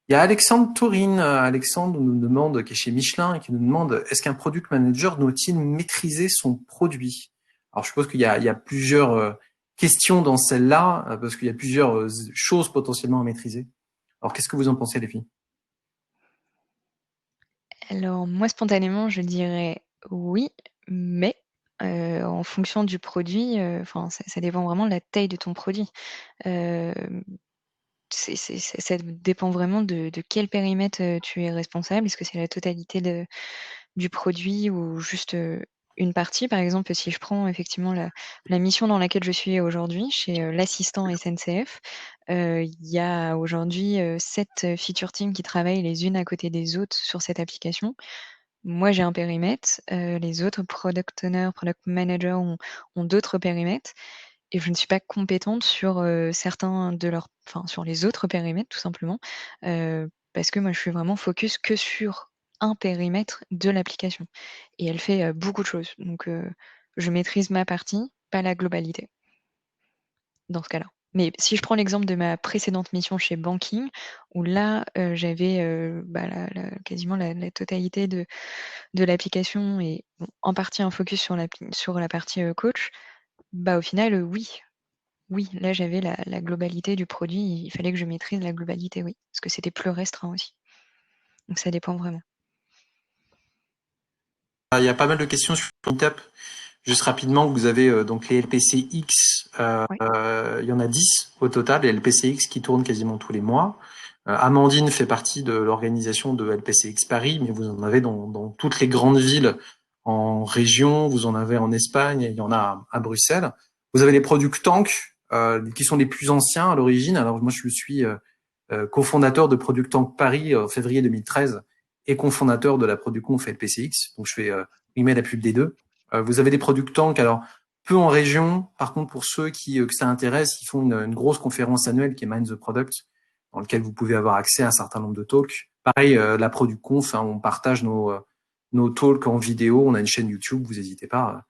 Il y a Alexandre Taurine. Alexandre nous demande, qui est chez Michelin, et qui nous demande, est-ce qu'un product manager doit-il maîtriser son produit? Alors, je suppose qu'il y a plusieurs questions dans celle-là, parce qu'il y a plusieurs choses potentiellement à maîtriser. Alors, qu'est-ce que vous en pensez, les filles? Alors moi, spontanément, je dirais oui, mais en fonction du produit, enfin, ça dépend vraiment de la taille de ton produit. Hem, ça dépend vraiment de quel périmètre, tu es responsable. Est-ce que c'est la totalité du produit ou juste, une partie? Par exemple, si je prends effectivement la mission dans laquelle je suis aujourd'hui, chez, l'assistant SNCF, il y a aujourd'hui, 7 feature teams qui travaillent les unes à côté des autres sur cette application. Moi, j'ai un périmètre, les autres product owners, product managers ont d'autres périmètres et je ne suis pas compétente sur, certains de leurs enfin, sur les autres périmètres tout simplement, parce que moi, je suis vraiment focus que sur un périmètre de l'application et elle fait, beaucoup de choses. Donc, je maîtrise ma partie, pas la globalité, dans ce cas-là. Mais si je prends l'exemple de ma précédente mission chez Banking, où là, j'avais, la quasiment la totalité de l'application et bon, en partie un focus sur la partie, coach, bah, au final, oui. Oui, là, j'avais la globalité du produit, il fallait que je maîtrise la globalité, oui, parce que c'était plus restreint aussi. Donc ça dépend vraiment. Il y a pas mal de questions sur Meetup. Juste rapidement, vous avez donc les LPCX, Ouais. il y en a 10 au total, les LPCX qui tournent quasiment tous les mois. Amandine fait partie de l'organisation de LPCX Paris, mais vous en avez dans toutes les grandes villes en région, vous en avez en Espagne, et il y en a à Bruxelles. Vous avez les Product Tank, qui sont les plus anciens à l'origine. Alors moi, je suis cofondateur de Product Tank Paris en février 2013 et cofondateur de la ProduConf LPCX. Donc, je fais la pub des deux. Vous avez des Product Tank, alors peu en région. Par contre, pour ceux que ça intéresse, ils font une grosse conférence annuelle qui est Mind the Product, dans lequel vous pouvez avoir accès à un certain nombre de talks. Pareil, la ProduConf, on partage nos talks en vidéo. On a une chaîne YouTube, vous n'hésitez pas.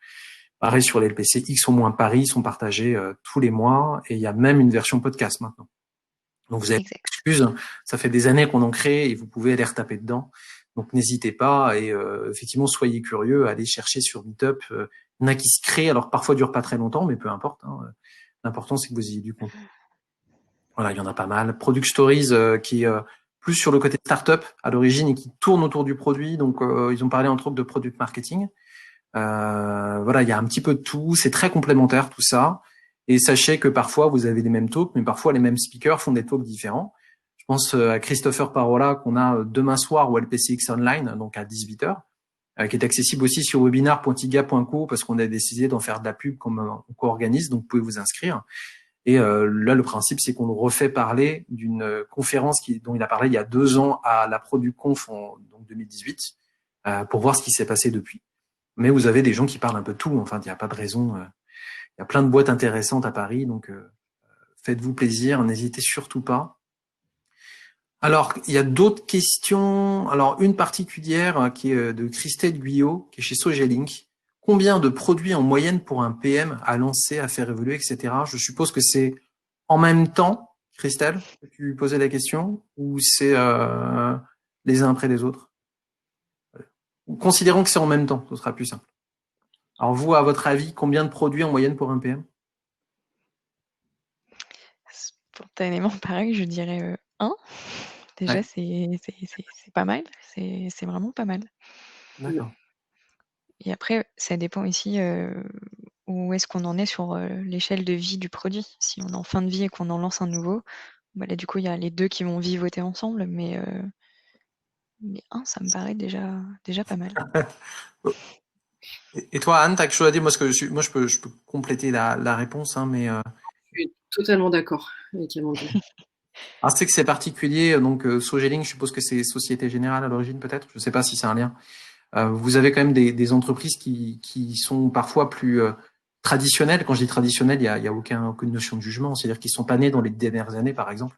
Pareil, sur les LPC X au moins Paris, sont partagés tous les mois. Et il y a même une version podcast maintenant. Donc, vous avez Exact. excuse, ça fait des années qu'on en crée et vous pouvez aller retaper dedans. Donc, n'hésitez pas et effectivement, soyez curieux, allez chercher sur Meetup. Il y en a qui se créent, alors parfois dure pas très longtemps, mais peu importe. L'important, c'est que vous ayez du contenu. Voilà, il y en a pas mal. Product Stories qui est plus sur le côté startup à l'origine et qui tourne autour du produit. Donc, ils ont parlé entre autres de product marketing. Voilà, il y a un petit peu de tout. C'est très complémentaire tout ça. Et sachez que parfois, vous avez les mêmes talks, mais parfois, les mêmes speakers font des talks différents. Je pense à Christopher Parola qu'on a demain soir au LPCX Online, donc à 18h, qui est accessible aussi sur webinar.tiga.co parce qu'on a décidé d'en faire de la pub comme on co-organise, donc vous pouvez vous inscrire. Et là, le principe, c'est qu'on nous refait parler d'une conférence dont il a parlé il y a 2 ans à la ProduConf en donc 2018 pour voir ce qui s'est passé depuis. Mais vous avez des gens qui parlent un peu de tout. Enfin, il n'y a pas de raison. Il y a plein de boîtes intéressantes à Paris, donc faites-vous plaisir, n'hésitez surtout pas. Alors, il y a d'autres questions. Alors, une particulière qui est de Christelle Guyot, qui est chez Sogelink. Combien de produits en moyenne pour un PM à lancer, à faire évoluer, etc. Je suppose que c'est en même temps, Christelle, que tu posais la question, ou c'est les uns après les autres? Considérons que c'est en même temps, ce sera plus simple. Alors vous, à votre avis, combien de produits en moyenne pour un PM? Spontanément, pareil, je dirais 1. Déjà, Ouais, c'est pas mal. C'est vraiment pas mal. d'accord. Et après, ça dépend aussi où est-ce qu'on en est sur l'échelle de vie du produit. Si on est en fin de vie et qu'on en lance un nouveau, bah là, du coup, il y a les deux qui vont vivoter ensemble. Mais 1, ça me paraît déjà pas mal. Et toi, Anne, t'as quelque chose à dire? Moi, je peux compléter la réponse, hein, mais Je suis totalement d'accord avec Amandine. c'est que c'est particulier. Donc, Sogelink, je suppose que c'est Société Générale à l'origine, peut-être. Je ne sais pas si c'est un lien. Vous avez quand même des entreprises qui sont parfois plus traditionnelles. Quand je dis traditionnelles, il y a aucune notion de jugement. C'est-à-dire qu'ils sont pas nés dans les dernières années, par exemple.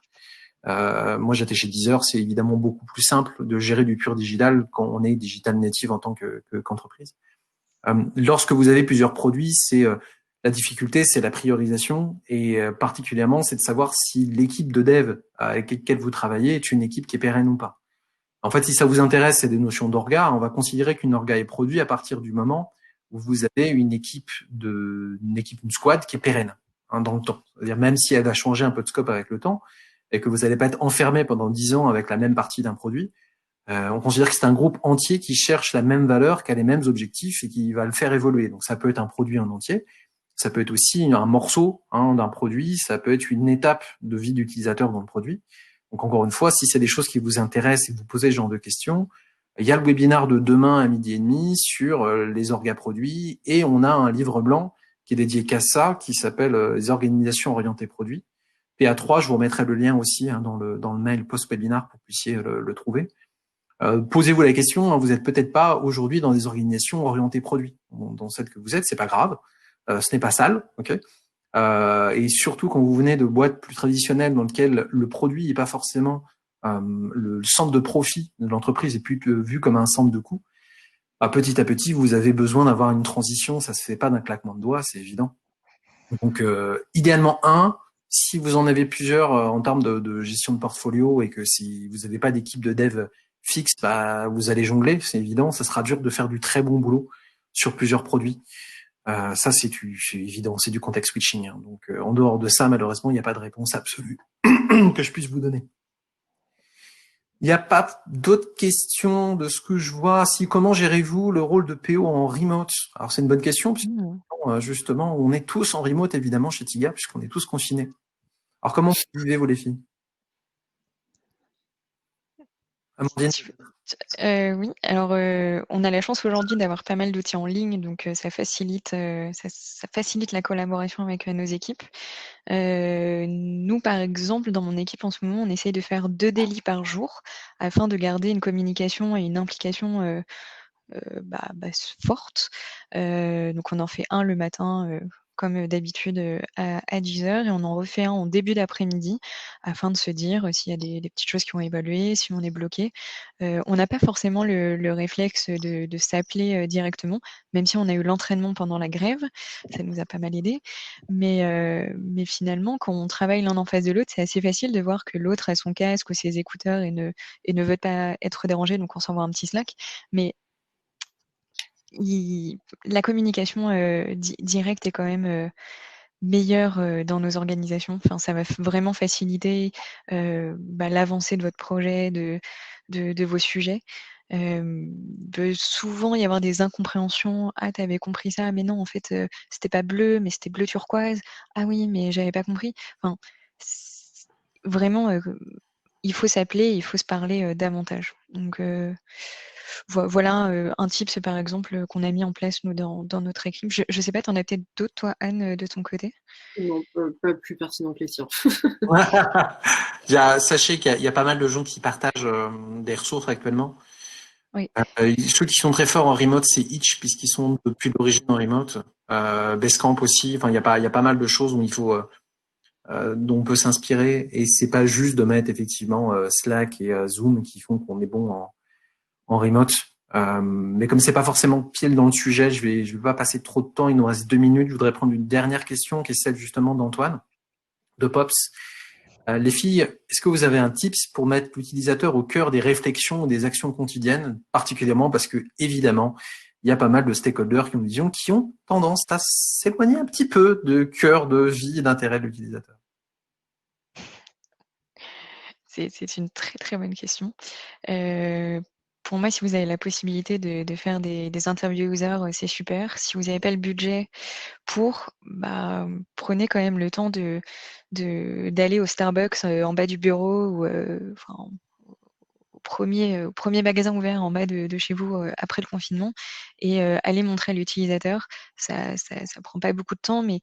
Moi, j'étais chez Deezer. C'est évidemment beaucoup plus simple de gérer du pur digital quand on est digital native en tant qu'entreprise. Lorsque vous avez plusieurs produits, la difficulté, c'est la priorisation et particulièrement, c'est de savoir si l'équipe de dev avec laquelle vous travaillez est une équipe qui est pérenne ou pas. En fait, si ça vous intéresse, c'est des notions d'orga. On va considérer qu'une orga est produit à partir du moment où vous avez une squad qui est pérenne dans le temps. C'est-à-dire même si elle va changer un peu de scope avec le temps et que vous n'allez pas être enfermé pendant 10 ans avec la même partie d'un produit, on considère que c'est un groupe entier qui cherche la même valeur, qui a les mêmes objectifs et qui va le faire évoluer. Donc ça peut être un produit en entier, ça peut être aussi un morceau d'un produit, ça peut être une étape de vie d'utilisateur dans le produit. Donc encore une fois, si c'est des choses qui vous intéressent et que vous posez ce genre de questions, il y a le webinaire de demain à 12h30 sur les orgas produits et on a un livre blanc qui est dédié qu'à ça, qui s'appelle les organisations orientées produits. PA3, je vous remettrai le lien aussi dans le mail post-webinar pour que vous puissiez le trouver. Posez-vous la question, vous n'êtes peut-être pas aujourd'hui dans des organisations orientées produits. Dans celle que vous êtes, c'est pas grave, ce n'est pas sale, ok. Et surtout quand vous venez de boîtes plus traditionnelles dans lesquelles le produit n'est pas forcément le centre de profit de l'entreprise, est plus vu comme un centre de coût. Petit à petit, vous avez besoin d'avoir une transition, ça se fait pas d'un claquement de doigts, c'est évident. Donc, idéalement si vous en avez plusieurs en termes de gestion de portfolio et que si vous n'avez pas d'équipe de dev fixe, vous allez jongler, c'est évident. Ça sera dur de faire du très bon boulot sur plusieurs produits. Ça, c'est évident, c'est du context switching. Hein. Donc, en dehors de ça, malheureusement, il n'y a pas de réponse absolue que je puisse vous donner. Il n'y a pas d'autres questions de ce que je vois. Comment gérez-vous le rôle de PO en remote? Alors, c'est une bonne question, puisque justement, on est tous en remote, évidemment, chez Tiga, puisqu'on est tous confinés. Alors, comment vous vivez-vous, les filles? Amandine? Oui, alors on a la chance aujourd'hui d'avoir pas mal d'outils en ligne, donc ça facilite la collaboration avec nos équipes. Nous, par exemple, dans mon équipe en ce moment, on essaye de faire 2 délits par jour afin de garder une communication et une implication forte. Donc on en fait un le matin, comme d'habitude, à 10 heures, et on en refait un en début d'après-midi afin de se dire s'il y a des petites choses qui ont évolué, si on est bloqué. On n'a pas forcément le réflexe de s'appeler directement, même si on a eu l'entraînement pendant la grève, ça nous a pas mal aidé. Mais finalement, quand on travaille l'un en face de l'autre, c'est assez facile de voir que l'autre a son casque ou ses écouteurs et ne veut pas être dérangé, donc on s'envoie un petit Slack. Mais la communication directe est quand même meilleure dans nos organisations. Enfin, ça va vraiment faciliter l'avancée de votre projet, de vos sujets. Peut souvent y avoir des incompréhensions. Ah, t'avais compris ça, mais non, en fait, c'était pas bleu, mais c'était bleu turquoise. Ah oui, mais j'avais pas compris. Enfin, vraiment, il faut s'appeler, il faut se parler davantage. Donc, voilà un tips, par exemple, qu'on a mis en place, nous, dans notre équipe. Je sais pas, t'en as peut-être d'autres, toi, Anne, de ton côté? Non, pas plus pertinent que les tiens. Sachez qu'il y a pas mal de gens qui partagent des ressources actuellement. Oui. Ceux qui sont très forts en remote, c'est Itch, puisqu'ils sont depuis l'origine en remote. Basecamp aussi. Enfin, il y a pas mal de choses où dont on peut s'inspirer. Et c'est pas juste de mettre effectivement Slack et Zoom qui font qu'on est bon en remote. Mais comme c'est pas forcément pile dans le sujet, je vais pas passer trop de temps. Il nous reste 2 minutes. Je voudrais prendre une dernière question qui est celle justement d'Antoine, de Pops. Les filles, est-ce que vous avez un tips pour mettre l'utilisateur au cœur des réflexions ou des actions quotidiennes, particulièrement parce que, évidemment, il y a pas mal de stakeholders qui ont tendance à s'éloigner un petit peu de cœur de vie et d'intérêt de l'utilisateur. C'est une très, très bonne question. Pour moi, si vous avez la possibilité de faire des interviews users, c'est super. Si vous n'avez pas le budget prenez quand même le temps d'aller au Starbucks en bas du bureau ou au premier magasin ouvert en bas de chez vous après le confinement, et aller montrer à l'utilisateur. Ça prend pas beaucoup de temps, mais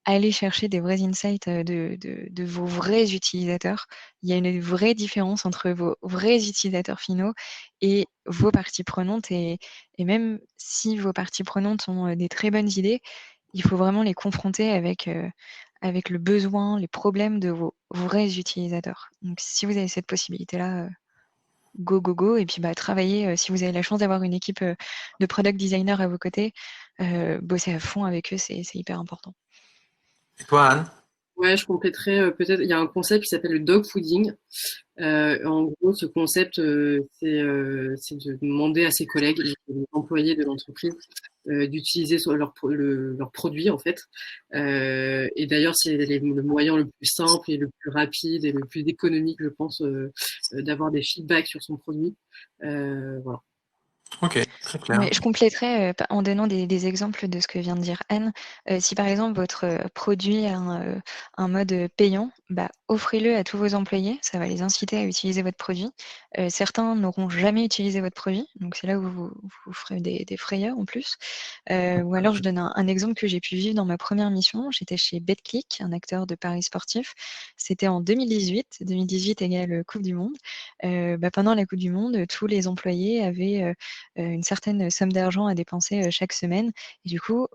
aller chercher des vrais insights de vos vrais utilisateurs. Il y a une vraie différence entre vos vrais utilisateurs finaux et vos parties prenantes, et même si vos parties prenantes ont des très bonnes idées, il faut vraiment les confronter avec le besoin, les problèmes de vos vrais utilisateurs. Donc si vous avez cette possibilité-là, go, go, go. Et puis travailler, si vous avez la chance d'avoir une équipe de product designers à vos côtés, bosser à fond avec eux, c'est hyper important. Et toi, Anne? Ouais, je compléterais peut-être. Il y a un concept qui s'appelle le dog fooding. En gros, ce concept, c'est de demander à ses collègues, les employés de l'entreprise, d'utiliser leurs produits en fait. Et d'ailleurs, c'est le moyen le plus simple et le plus rapide et le plus économique, je pense, d'avoir des feedbacks sur son produit. Voilà. Ok, très clair. Ouais, je compléterais en donnant des exemples de ce que vient de dire Anne. Si par exemple votre produit a un mode payant, offrez-le à tous vos employés, ça va les inciter à utiliser votre produit. Certains n'auront jamais utilisé votre produit, donc c'est là où vous ferez des frayeurs en plus. Ou alors je donne un exemple que j'ai pu vivre dans ma première mission. J'étais chez Betclic, un acteur de paris sportifs. C'était en 2018. 2018 égale Coupe du Monde. Pendant la Coupe du Monde, tous les employés avaient une certaine somme d'argent à dépenser chaque semaine. Et du coup,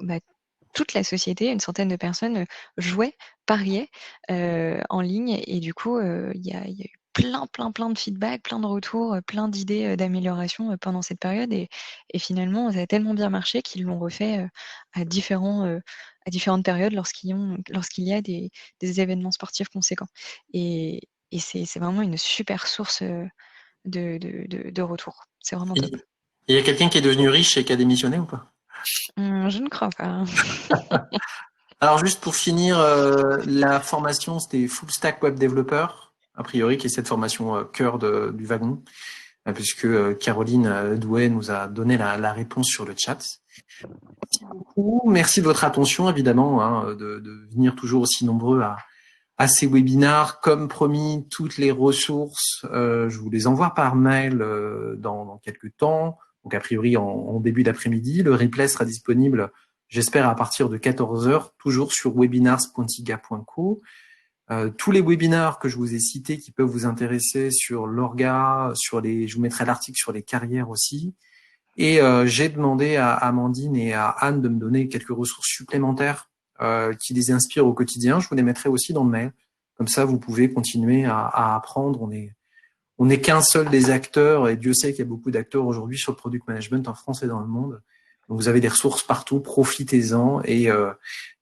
toute la société, une centaine de personnes, jouaient, pariaient en ligne. Et du coup, il y a eu plein de feedback, plein de retours, plein d'idées d'amélioration pendant cette période. Et finalement, ça a tellement bien marché qu'ils l'ont refait à différentes périodes lorsqu'il y a des événements sportifs conséquents. Et c'est vraiment une super source de retour. C'est vraiment top. Il y a quelqu'un qui est devenu riche et qui a démissionné ou pas? Je ne crois pas. Alors juste pour finir, la formation, c'était Full Stack Web Developer, a priori, qui est cette formation cœur du wagon, puisque Caroline Douai nous a donné la réponse sur le chat. Merci beaucoup. Merci de votre attention, évidemment, de venir toujours aussi nombreux à ces webinars. Comme promis, toutes les ressources, je vous les envoie par mail dans quelques temps. Donc, a priori, en début d'après-midi. Le replay sera disponible, j'espère, à partir de 14 heures, toujours sur webinars.tiga.co. Tous les webinars que je vous ai cités qui peuvent vous intéresser sur l'orga, je vous mettrai l'article sur les carrières aussi. Et j'ai demandé à Amandine et à Anne de me donner quelques ressources supplémentaires qui les inspirent au quotidien. Je vous les mettrai aussi dans le mail. Comme ça, vous pouvez continuer à apprendre. On est qu'un seul des acteurs, et Dieu sait qu'il y a beaucoup d'acteurs aujourd'hui sur le product management en France et dans le monde. Donc vous avez des ressources partout, profitez-en. Et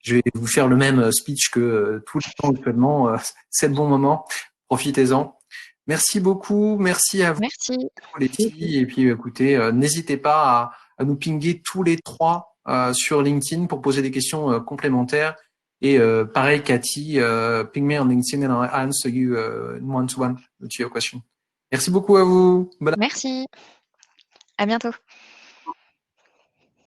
je vais vous faire le même speech que tout le temps actuellement. C'est le bon moment, profitez-en. Merci beaucoup, merci à vous Merci. les filles. Et puis écoutez, n'hésitez pas à nous pinguer tous les trois sur LinkedIn pour poser des questions complémentaires. Et pareil, Cathy, ping me on LinkedIn and I'll answer you one-to-one to your question. Merci beaucoup à vous. Merci. À bientôt.